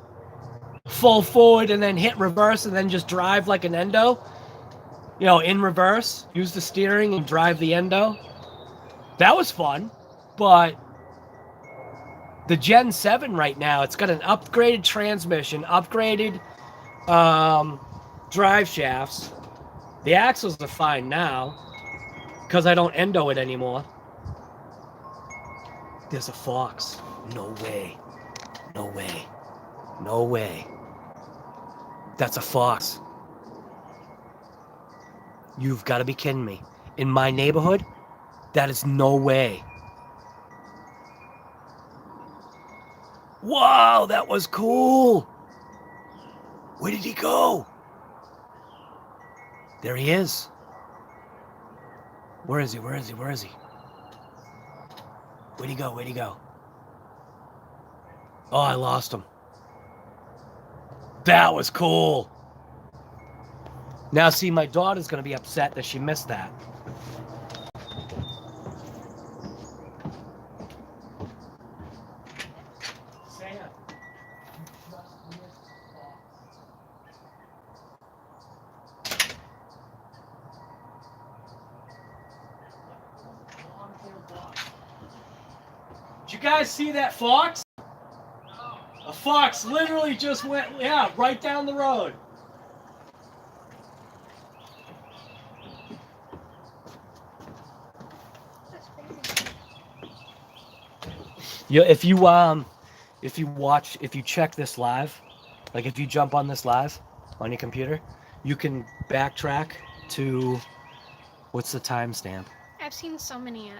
full forward and then hit reverse and then just drive like an endo. You know, in reverse, use the steering and drive the endo. That was fun, but the Gen 7 right now, it's got an upgraded transmission, upgraded drive shafts. The axles are fine now because I don't endo it anymore. There's a fox. No way. No way. No way. That's a fox. You've got to be kidding me. In my neighborhood, that is no way. Wow, that was cool. Where did he go? There he is. Where is he? Where is he? Where is he? Where'd he go? Where'd he go? Oh, I lost him. That was cool. Now, see, my daughter's going to be upset that she missed that. Did you guys see that fox? A fox literally just went, yeah, right down the road. Yeah, if you check this live, like if you jump on this live on your computer, you can backtrack to what's the timestamp? I've seen so many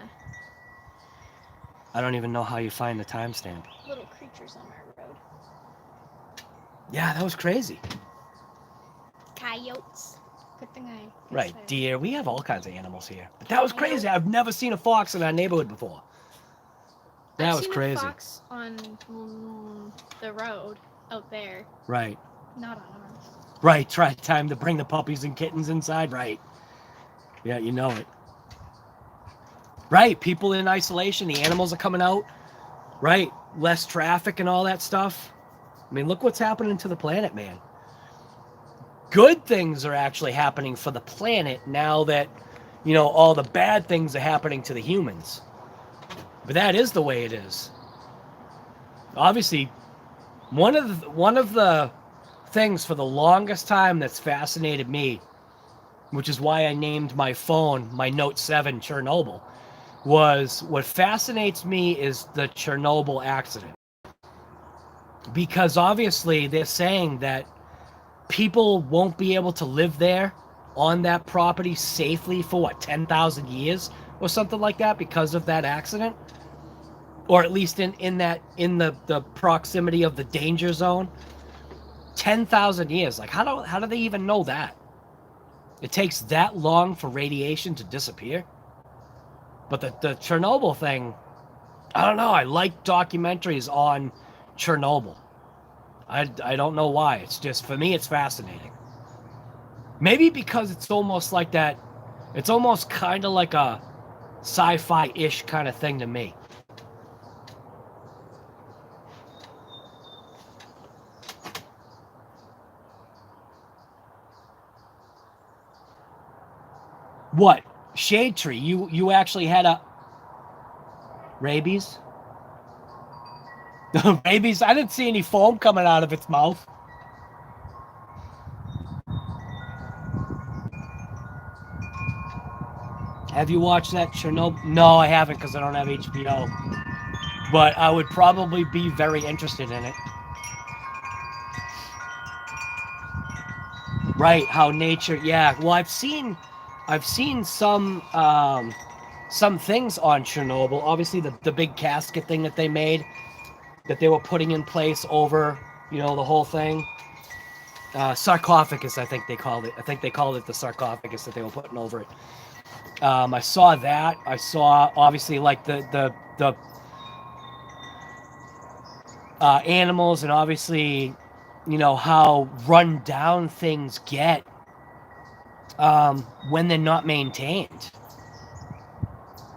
I don't even know how you find the timestamp. little creatures on our road. Yeah, that was crazy. Coyotes. Good thing I. Right, deer. We have all kinds of animals here. But that was crazy. I've never seen a fox in our neighborhood before. That was crazy. I've seen a fox on the road out there. Right. Not on ours. Right, time to bring the puppies and kittens inside. Right. Yeah, you know it. Right, people in isolation, the animals are coming out. Right, less traffic and all that stuff. I mean, look what's happening to the planet, man. Good things are actually happening for the planet now that, you know, all the bad things are happening to the humans. But that is the way it is. Obviously, one of the things for the longest time that's fascinated me, which is why I named my phone my Note 7 Chernobyl, was what fascinates me is the Chernobyl accident. Because obviously they're saying that people won't be able to live there on that property safely for what, 10,000 years or something like that because of that accident, or at least in the proximity of the danger zone. 10,000 years. Like how do they even know that? It takes that long for radiation to disappear. But the Chernobyl thing, I don't know. I like documentaries on Chernobyl. I don't know why. It's just, for me, it's fascinating. Maybe because it's almost like that. It's almost kind of like a sci-fi-ish kind of thing to me. What? Shade Tree? You actually had a rabies? Rabies? I didn't see any foam coming out of its mouth. Have you watched that Chernobyl? No, I haven't because I don't have HBO. But I would probably be very interested in it. Right, how nature, yeah. Well, I've seen some things on Chernobyl. Obviously, the big casket thing that they made, that they were putting in place over, the whole thing. Sarcophagus, I think they called it. I think they called it the sarcophagus that they were putting over it. I saw that. I saw obviously like the animals, and obviously, how run down things get when they're not maintained.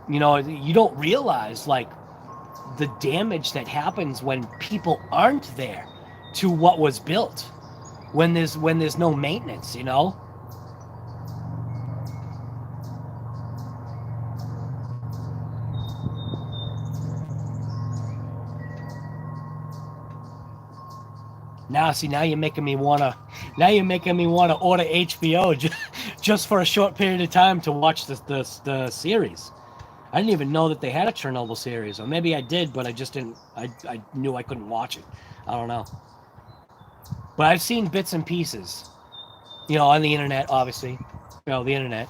You don't realize like the damage that happens when people aren't there to what was built, when there's no maintenance. Now you're making me wanna order HBO just for a short period of time to watch the series. I didn't even know that they had a Chernobyl series, or maybe I did, but I just didn't. I knew I couldn't watch it. I don't know. But I've seen bits and pieces, on the internet, obviously. The internet,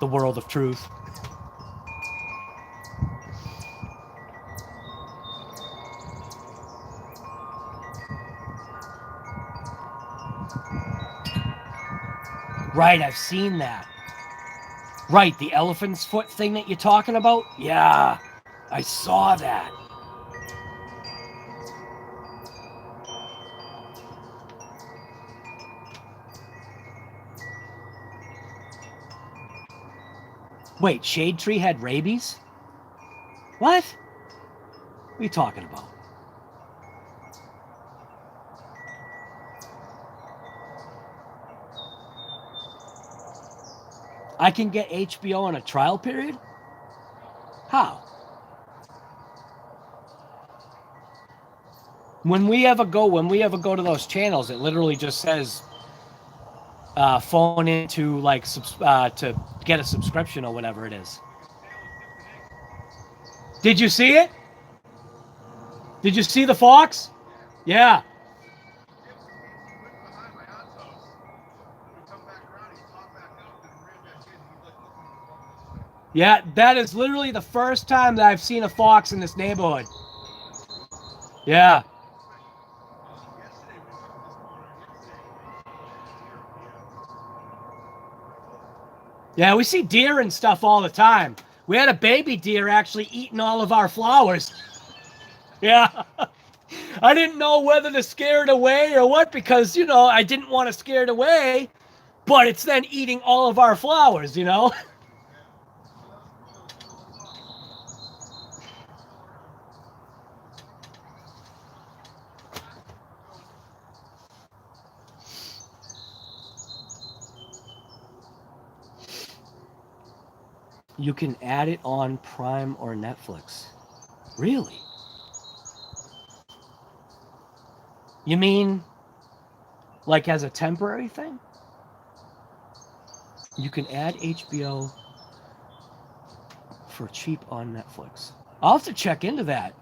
the world of truth. Right, I've seen that. Right, the elephant's foot thing that you're talking about? Yeah, I saw that. Wait, Shade Tree had rabies? What? What are you talking about? I can get HBO on a trial period? How? When we ever go to those channels, it literally just says phone in to to get a subscription or whatever it is. Did you see it? Did you see the fox? Yeah. Yeah, that is literally the first time that I've seen a fox in this neighborhood. Yeah. Yeah, we see deer and stuff all the time. We had a baby deer actually eating all of our flowers. Yeah. I didn't know whether to scare it away or what, because, I didn't want to scare it away, but it's then eating all of our flowers. You can add it on Prime or Netflix. Really? You mean like as a temporary thing. You can add HBO for cheap on Netflix. I'll have to check into that.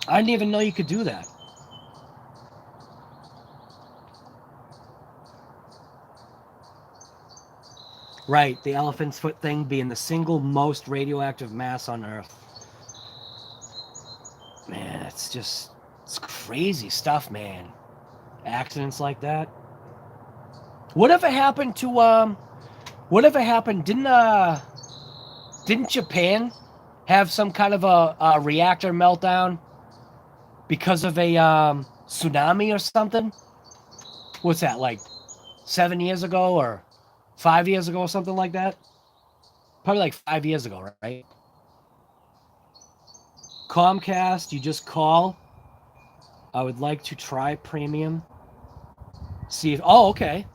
I didn't even know you could do that. Right, the elephant's foot thing being the single most radioactive mass on Earth. Man, it's crazy stuff, man. Accidents like that. Whatever happened to whatever happened? Didn't Japan have some kind of a reactor meltdown because of a tsunami or something? What's that, like 7 years ago or 5 years ago or something like that? Probably like 5 years ago, right? Comcast, you just call. I would like to try premium. See if, oh, okay.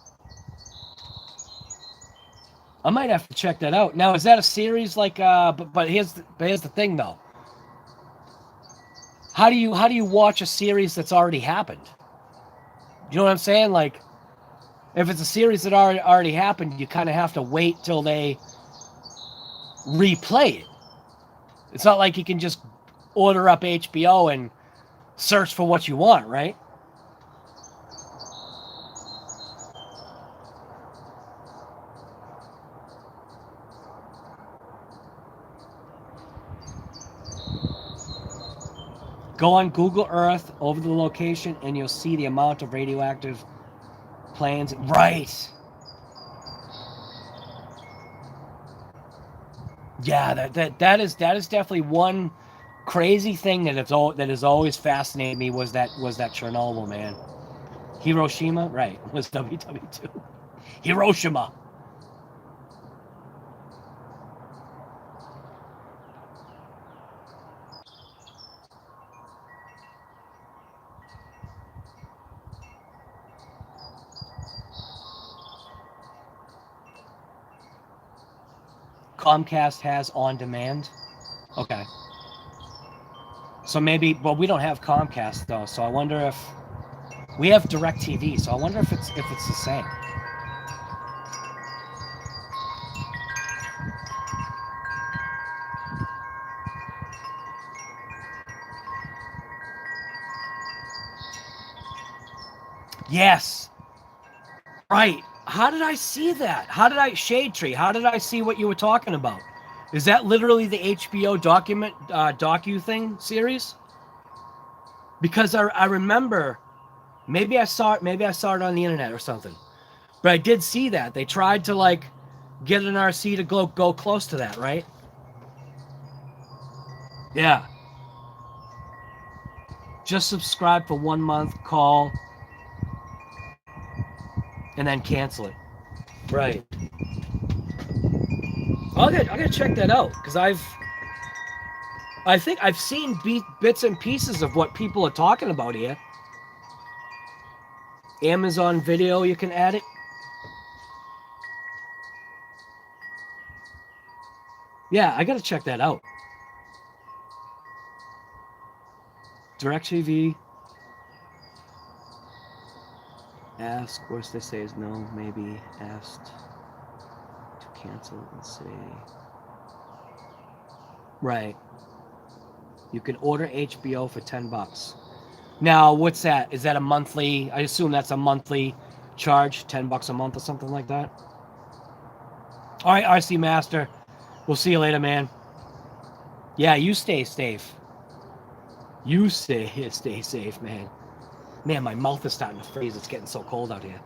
I might have to check that out. Now, is that a series like but here's the thing though. How do you watch a series that's already happened? You know what I'm saying? Like, if it's a series that already happened, you kind of have to wait till they replay it. It's not like you can just order up HBO and search for what you want, right? Go on Google Earth over the location and you'll see the amount of radioactive planes. Right. Yeah, that is definitely one crazy thing that has always fascinated me was that Chernobyl, man. Hiroshima, right, was WW2. Hiroshima. Comcast has on demand. Okay. So maybe, well, we don't have Comcast though, so I wonder if we have DirecTV. So I wonder if it's the same. Yes. Right. How did I see that? Shade Tree? How did I see what you were talking about? Is that literally the HBO docu thing series? Because I remember, maybe I saw it on the internet or something, but I did see that they tried to like get an RC to go close to that, right? Yeah. Just subscribe for 1 month, call, and then cancel it. Right. I gotta check that out because I think I've seen bits and pieces of what people are talking about here. Amazon Video, you can add it. Yeah, I gotta check that out. DirecTV. Ask, worst they say is no, maybe asked to cancel and say. Right. You can order HBO for $10. Now, what's that? Is that a monthly? I assume that's a monthly charge, $10 a month or something like that. All right, RC Master. We'll see you later, man. Yeah, you stay safe. You stay safe, man. Man, my mouth is starting to freeze. It's getting so cold out here.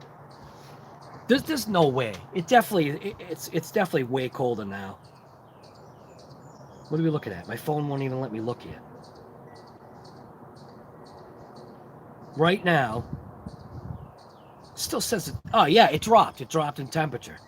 There's no way. It's definitely way colder now. What are we looking at? My phone won't even let me look yet. Right now, still says it. Oh yeah, it dropped. It dropped in temperature.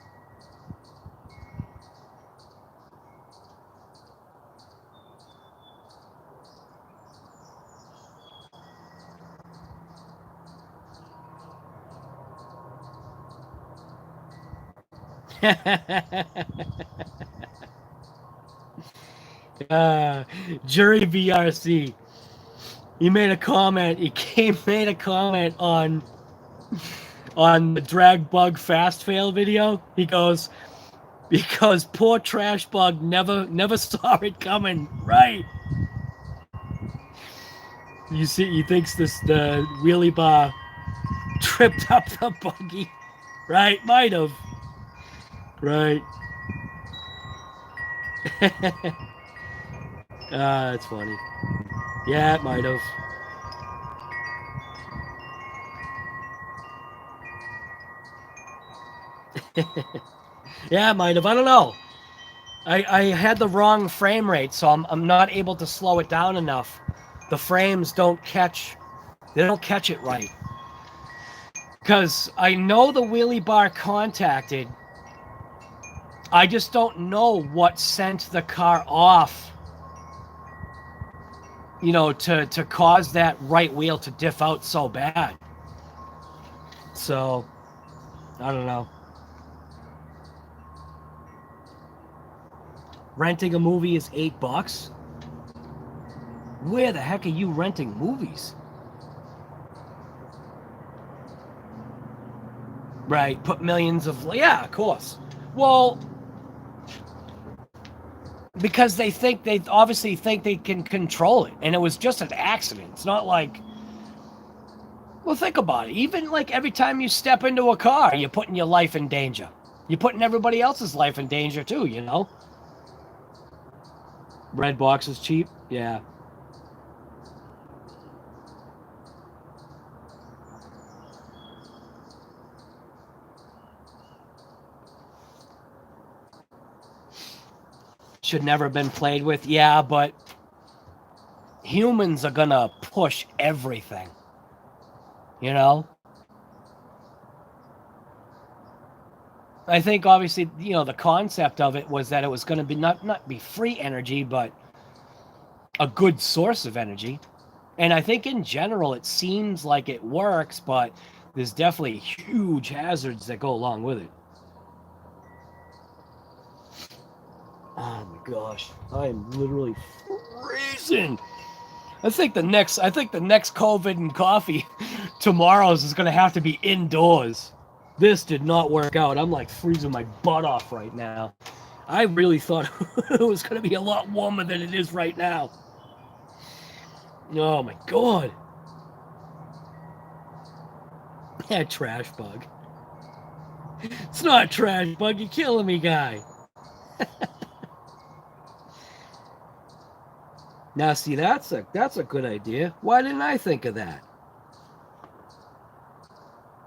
Jury BRC. He made a comment. Made a comment on on the DragBug fast fail video. He goes, because poor trash bug never saw it coming. Right. You see, he thinks the wheelie bar tripped up the buggy. Right, might have. Right. That's funny. Yeah, it might have. Yeah, it might have. I don't know. I had the wrong frame rate, so I'm not able to slow it down enough. The frames don't catch it right. Because I know the wheelie bar contacted. I just don't know what sent the car off, you know, to cause that right wheel to diff out so bad. So, I don't know. Renting a movie is $8. Where the heck are you renting movies? Right, put millions of... Yeah, of course. Well, because they obviously think they can control it, and it was just an accident. It's not like... Well, think about it. Even, like, every time you step into a car, you're putting your life in danger. You're putting everybody else's life in danger, too, you know? Red box is cheap? Yeah. Should never have been played with. Yeah, but humans are gonna push everything. You know? I think obviously, you know, the concept of it was that it was gonna be not be free energy, but a good source of energy. And I think in general it seems like it works, but there's definitely huge hazards that go along with it. Oh my gosh, I am literally freezing. I think the next COVID and coffee tomorrow's is gonna have to be indoors. This did not work out. I'm like freezing my butt off right now. I really thought it was gonna be a lot warmer than it is right now. Oh my god. Yeah, trash bug. It's not a trash bug. You're killing me, guy. Now, see, that's a good idea. Why didn't I think of that?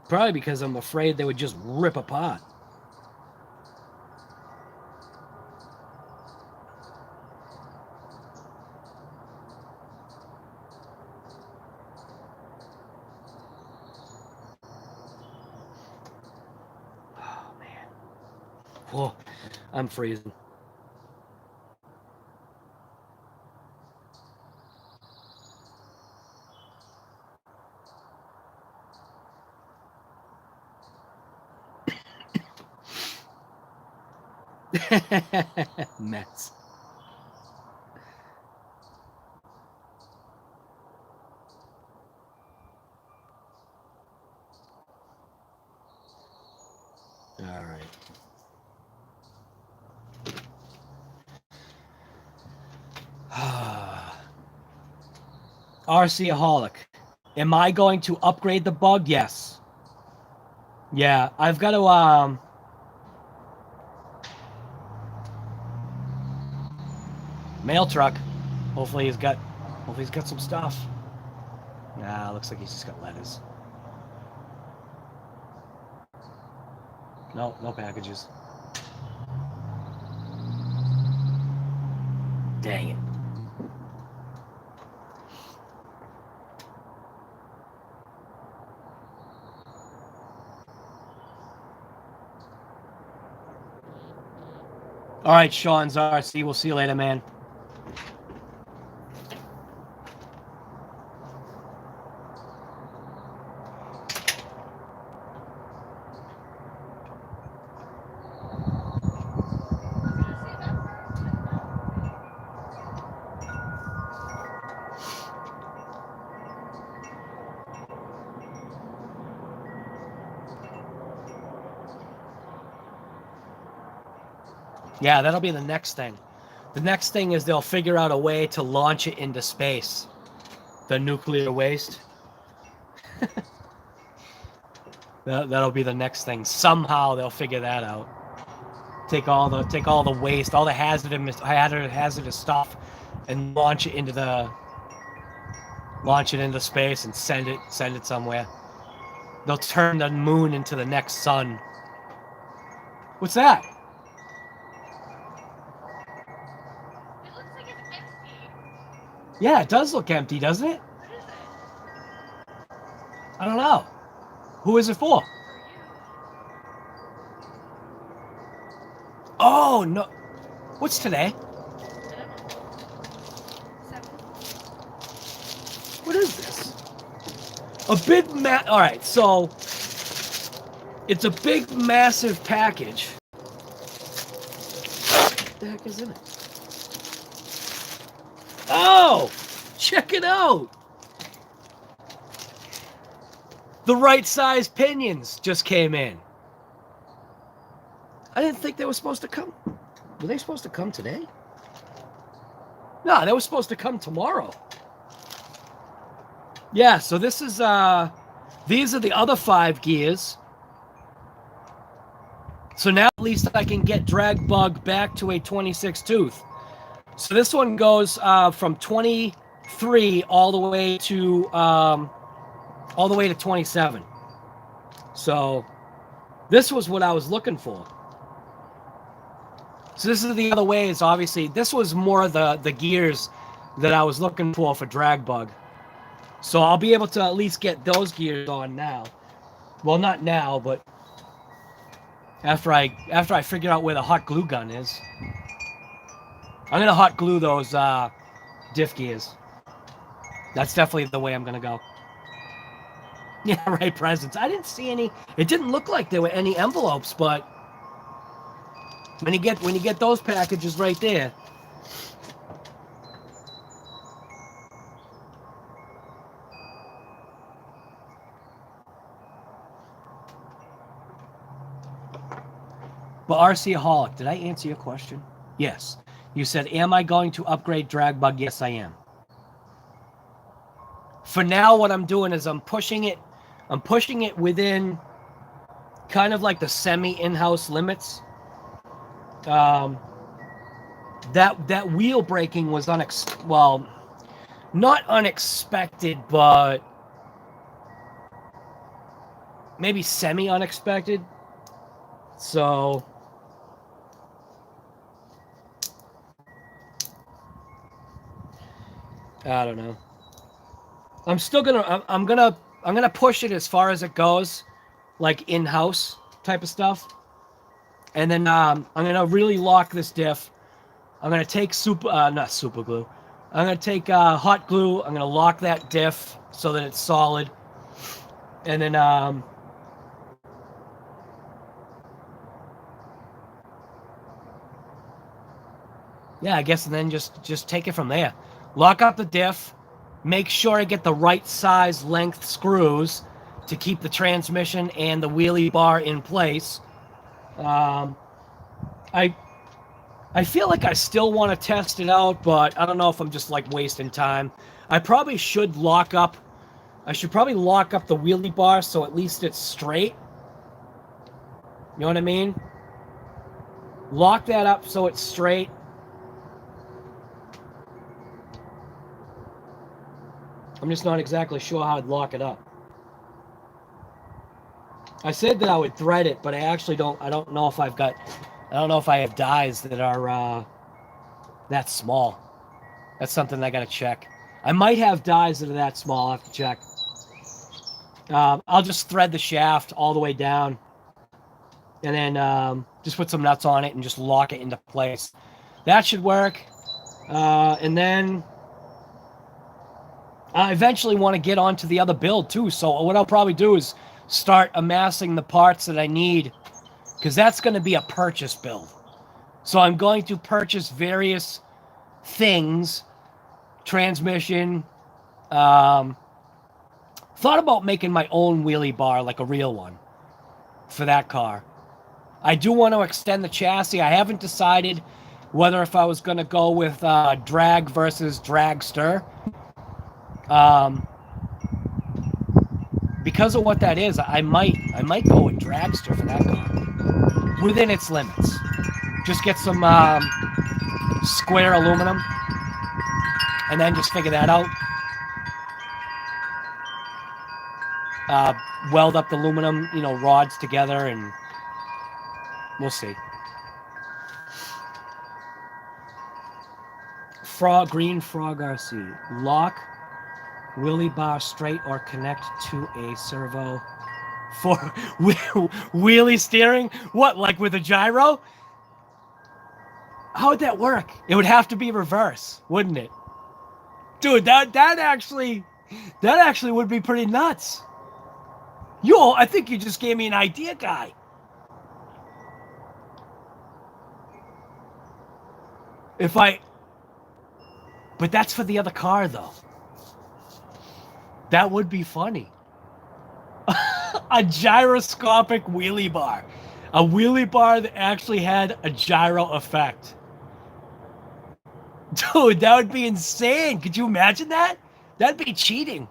Probably because I'm afraid they would just rip apart. Oh, man. Whoa, I'm freezing. Mess. All right. RCaholic. Am I going to upgrade the bug? Yes. Yeah, I've got to mail truck. Hopefully he's got some stuff. Nah, looks like he's just got letters. No packages. Dang it. All right, Sean's RC. We'll see you later, man. Yeah, that'll be the next thing. The next thing is they'll figure out a way to launch it into space. The nuclear waste. That'll be the next thing. Somehow they'll figure that out. Take all the waste, all the hazardous stuff, and launch it into space and send it somewhere. They'll turn the moon into the next sun. What's that? It looks like it's empty. Yeah, it does look empty, doesn't it? What is it? I don't know. Who is it for? For you. Oh, no. What's today? I don't know. 7. What is this? A big All right, so it's a big, massive package. What the heck is in it? Oh, check it out. The right size pinions just came in. I didn't think they were supposed to come. Were they supposed to come today? No, they were supposed to come tomorrow. Yeah, so this is these are the other 5 gears. So now at least I can get DragBug back to a 26 tooth. So this one goes from 23 all the way to 27. So this was what I was looking for. So this is the other ways, obviously. This was more the gears that I was looking for DragBug. So I'll be able to at least get those gears on now. Well, not now, but after I figure out where the hot glue gun is. I'm gonna hot glue those diff gears. That's definitely the way I'm gonna go. Yeah, right, presents. I didn't see any. It didn't look like there were any envelopes, but when you get those packages right there. But RCaholic, did I answer your question? Yes. You said, am I going to upgrade DragBug? Yes, I am. For now, what I'm doing is I'm pushing it within kind of like the semi-in-house limits. That wheel braking was not unexpected, but maybe semi-unexpected. So I don't know. I'm still gonna I'm gonna push it as far as it goes, like in-house type of stuff. And then I'm gonna really lock this diff. I'm gonna take not super glue. I'm gonna take hot glue. I'm gonna lock that diff so that it's solid. And then yeah, I guess, and then just take it from there. Lock up the diff. Make sure I get the right size length screws to keep the transmission and the wheelie bar in place. I feel like I still want to test it out, but I don't know if I'm just like wasting time. I should probably lock up the wheelie bar so at least it's straight. You know what I mean? Lock that up so it's straight. I'm just not exactly sure how I'd lock it up. I said that I would thread it, but I actually don't. I don't know if I have dies that are that small. That's something I gotta check. I might have dies that are that small. I'll have to check. I'll just thread the shaft all the way down, and then just put some nuts on it and just lock it into place. That should work. And then I eventually want to get onto the other build too. So what I'll probably do is start amassing the parts that I need, because that's going to be a purchase build. So I'm going to purchase various things, transmission. Thought about making my own wheelie bar, like a real one, for that car. I do want to extend the chassis. I haven't decided whether if I was going to go with drag versus dragster. Because of what that is, I might go with dragster for that car within its limits. Just get some square aluminum and then just figure that out. Weld up the aluminum, rods together, and we'll see. Green Frog RC. Lock wheelie bar straight or connect to a servo for wheelie steering. What, like with a gyro? How would that work? It would have to be reverse, wouldn't it? Dude, that actually would be pretty nuts. Yo, I think you just gave me an idea, guy. But that's for the other car, though. That would be funny. A gyroscopic wheelie bar. A wheelie bar that actually had a gyro effect. Dude, that would be insane. Could you imagine that? That'd be cheating.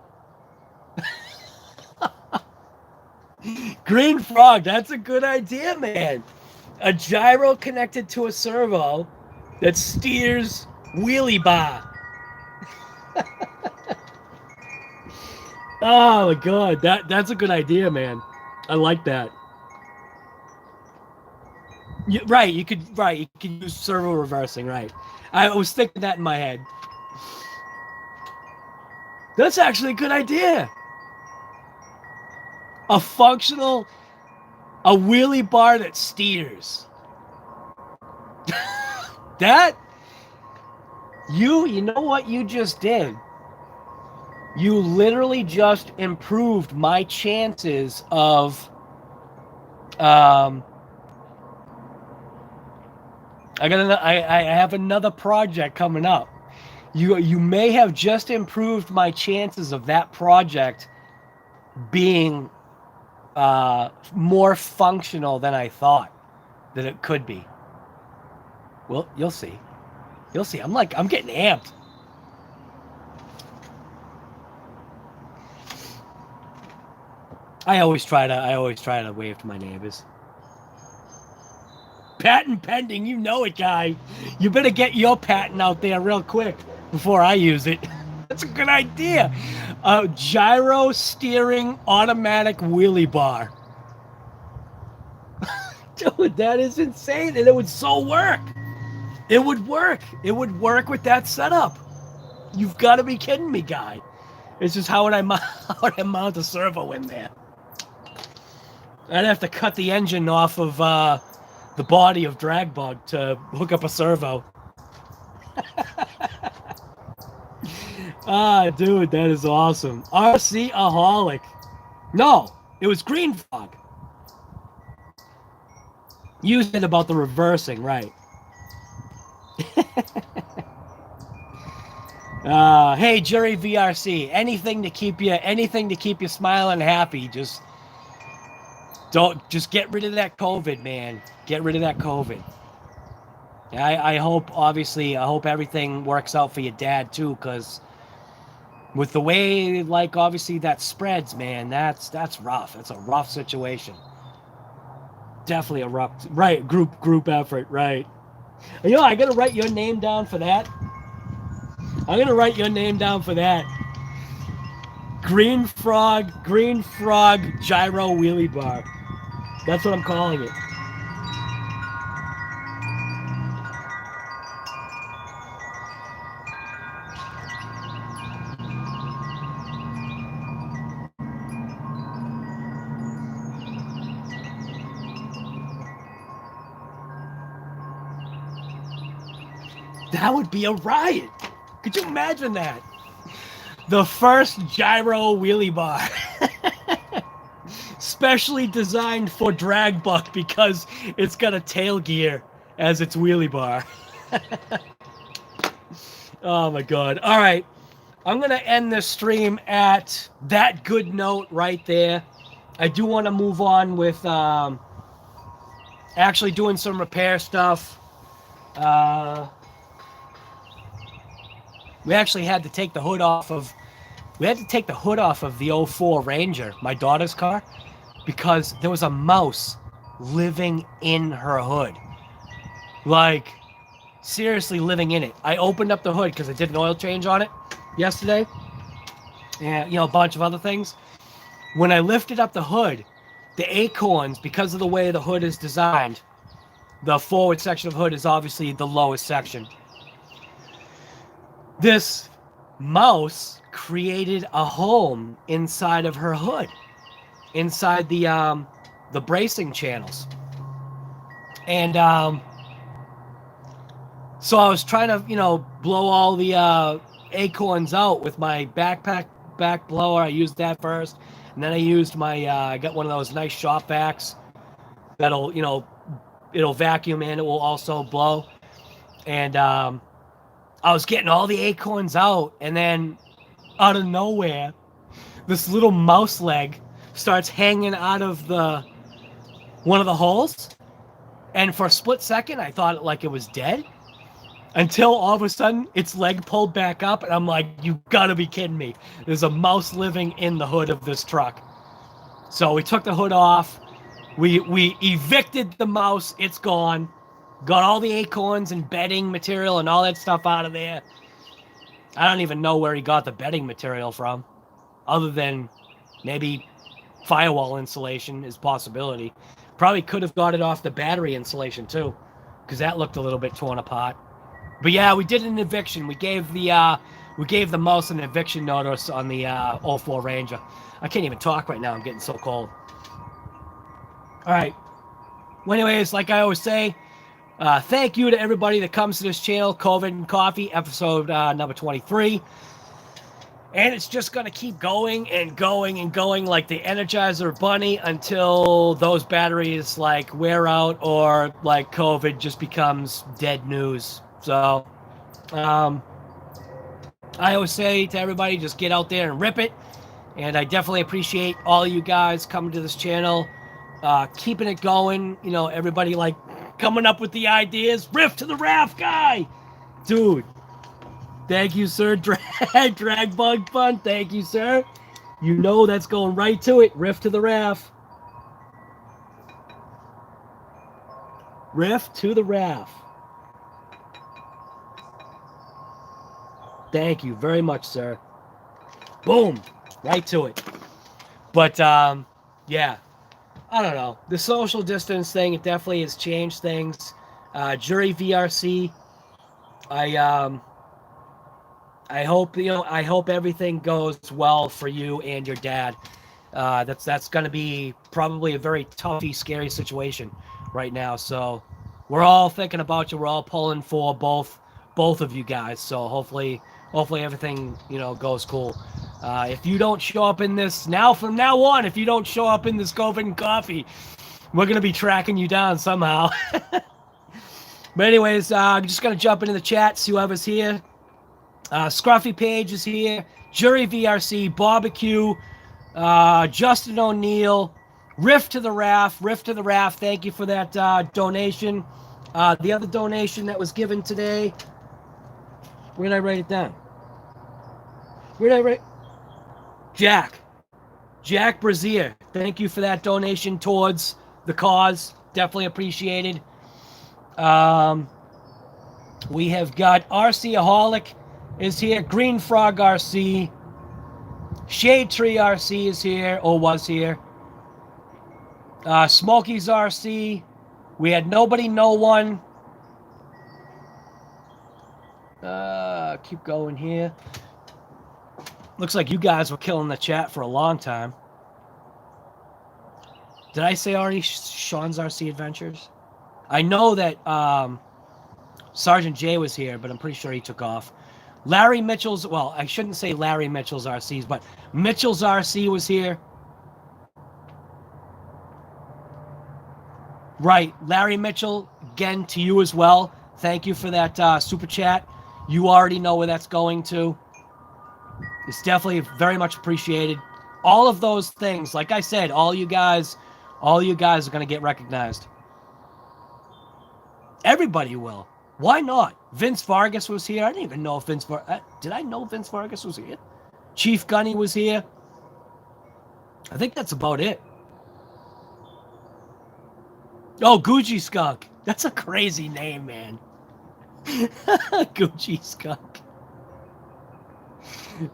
Green Frog, that's a good idea, man. A gyro connected to a servo that steers wheelie bar. Oh my god, that's a good idea, man. I like that. Right, you could use servo reversing, right. I was thinking that in my head. That's actually a good idea. A wheelie bar that steers. You know what you just did? You literally just improved my chances of I have another project coming up. You may have just improved my chances of that project being more functional than I thought that it could be. Well, you'll see. You'll see. I'm getting amped. I always try to wave to my neighbors. Patent pending, you know it, guy. You better get your patent out there real quick before I use it. That's a good idea. A gyro steering automatic wheelie bar. Dude, that is insane, and it would so work. It would work. It would work with that setup. You've got to be kidding me, guy. It's just how would I mount a servo in there? I'd have to cut the engine off of the body of DragBug to hook up a servo. Dude, that is awesome. RC-aholic. No, it was Green Frog. You said about the reversing, right? Hey, Jerry VRC. Anything to keep you smiling and happy. Just get rid of that COVID, man. Get rid of that COVID. I hope everything works out for your dad too, because with the way, obviously that spreads, man, that's rough. That's a rough situation. Definitely a rough, right? Group effort, right? I gotta write your name down for that. Green Frog gyro wheelie bar. That's what I'm calling it. That would be a riot. Could you imagine that? The first gyro wheelie bar. Specially designed for DragBug because it's got a tail gear as its wheelie bar. Oh my god. All right. I'm going to end this stream at that good note right there. I do want to move on with actually doing some repair stuff. We actually had to take the hood off of. We had to take the hood off of the '04 Ranger, my daughter's car, because there was a mouse living in her hood. Like, seriously living in it. I opened up the hood because I did an oil change on it yesterday. And, a bunch of other things. When I lifted up the hood, the acorns, because of the way the hood is designed, the forward section of hood is obviously the lowest section. This mouse created a home inside of her hood, inside the bracing channels. And so I was trying to, blow all the acorns out with my back blower. I used that first. And then I used I got one of those nice shop vacs that'll, it'll vacuum and it will also blow. And I was getting all the acorns out, and then out of nowhere, this little mouse leg starts hanging out of one of the holes. And for a split second, I thought like it was dead. Until all of a sudden, its leg pulled back up, and I'm like, you gotta be kidding me. There's a mouse living in the hood of this truck. So we took the hood off. We evicted the mouse. It's gone. Got all the acorns and bedding material and all that stuff out of there. I don't even know where he got the bedding material from, other than maybe firewall insulation is a possibility. Probably could have got it off the battery insulation too, because that looked a little bit torn apart. But yeah, we did an eviction. We gave the mouse an eviction notice on the 04 Ranger. I can't even talk right now. I'm getting so cold. All right. Well, anyways, like I always say, thank you to everybody that comes to this channel. COVID and Coffee, episode number 23. And it's just going to keep going and going and going like the Energizer Bunny until those batteries like wear out or like COVID just becomes dead news. So, I always say to everybody, just get out there and rip it. And I definitely appreciate all of you guys coming to this channel, keeping it going. Everybody like coming up with the ideas. Riff to the raft guy. Dude, thank you, sir. DragBug Fun. Thank you, sir. That's going right to it. Riff to the raft. Riff to the raft. Thank you very much, sir. Boom. Right to it. But, yeah. I don't know. The social distance thing, it definitely has changed things. Jury VRC. I hope everything goes well for you and your dad. That's going to be probably a very toughy, scary situation right now. So we're all thinking about you. We're all pulling for both of you guys. So hopefully everything, goes cool. If you don't show up in this from now on, if you don't show up in this COVID and Coffee, we're going to be tracking you down somehow. But anyways, I'm just going to jump into the chat, see whoever's here. Scruffy Page is here. Jury VRC, Barbecue, Justin O'Neill, Riff to the Raft. Thank you for that donation. The other donation that was given today, where did I write it down? Jack Brazier. Thank you for that donation towards the cause. Definitely appreciated. We have got RC-aholic is here. Green Frog RC. Shade Tree RC is here, or was here. Smokey's RC. We had Nobody No One. Keep going here. Looks like you guys were killing the chat for a long time. Did I say already Sean's RC Adventures? I know that Sergeant J was here, but I'm pretty sure he took off. Larry Mitchell's, well, I shouldn't say Larry Mitchell's RCs, but Mitchell's RC was here. Right, Larry Mitchell, again, to you as well. Thank you for that super chat. You already know where that's going to. It's definitely very much appreciated. All of those things, like I said, all you guys are going to get recognized. Everybody will. Why not? Vince Vargas was here. I didn't even know if did I know Vince Vargas was here? Chief Gunny was here. I think that's about it. Oh, Gucci Skunk. That's a crazy name, man. Gucci Skunk.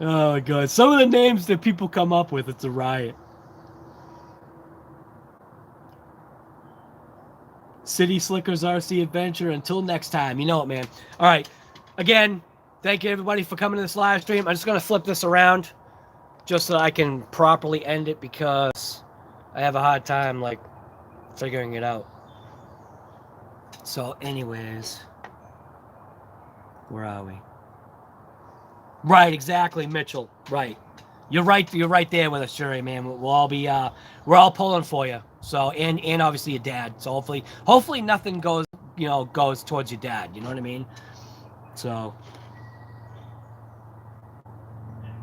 Oh my god. Some of the names that people come up with, it's a riot. City Slickers RC Adventure. Until next time. You know it, man. All right. Again, thank you everybody for coming to this live stream. I'm just going to flip this around just so I can properly end it because I have a hard time, like, figuring it out. So, anyways, where are we? Right, exactly, Mitchell. Right. You're right there with us, Shuri, man. We'll all be we're all pulling for you. So and obviously your dad. So hopefully nothing goes towards your dad, you know what I mean? So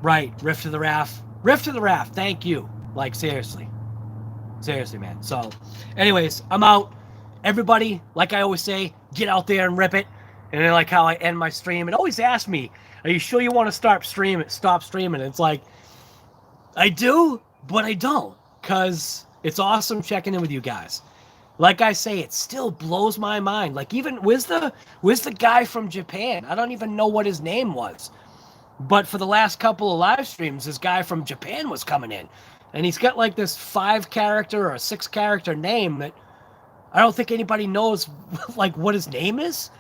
right, Rift to the Raft. Thank you. Like seriously, man. So anyways, I'm out. Everybody, like I always say, get out there and rip it. And then like how I end my stream, and always ask me, are you sure you want to stop streaming? It's like, I do, but I don't, because it's awesome checking in with you guys. Like I say, it still blows my mind. Like, even, where's the guy from Japan? I don't even know what his name was. But for the last couple of live streams, this guy from Japan was coming in. And he's got like this 5-character or 6-character name that I don't think anybody knows like what his name is.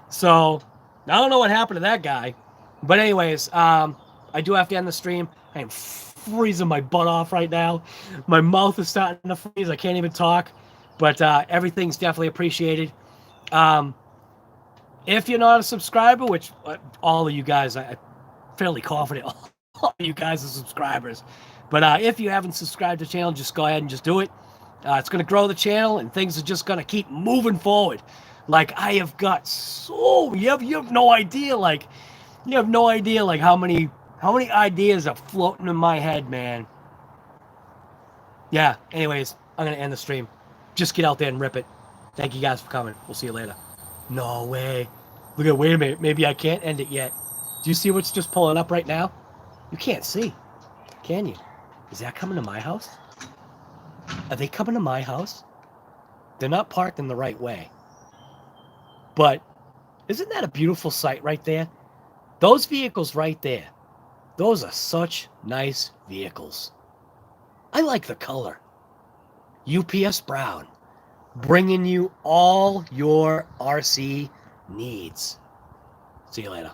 So I don't know what happened to that guy. But anyways, I do have to end the stream. I am freezing my butt off right now. My mouth is starting to freeze. I can't even talk. But everything's definitely appreciated. If you're not a subscriber, which all of you guys, I'm fairly confident all of you guys are subscribers. But if you haven't subscribed to the channel, just go ahead and just do it. It's going to grow the channel, and things are just going to keep moving forward. Like, I have got you have no idea, like, how many ideas are floating in my head, man. Yeah, anyways, I'm going to end the stream. Just get out there and rip it. Thank you guys for coming. We'll see you later. No way. Wait a minute. Maybe I can't end it yet. Do you see what's just pulling up right now? You can't see. Can you? Is that coming to my house? Are they coming to my house? They're not parked in the right way. But isn't that a beautiful sight right there? Those vehicles right there. Those are such nice vehicles. I like the color. UPS Brown, bringing you all your RC needs. See you later.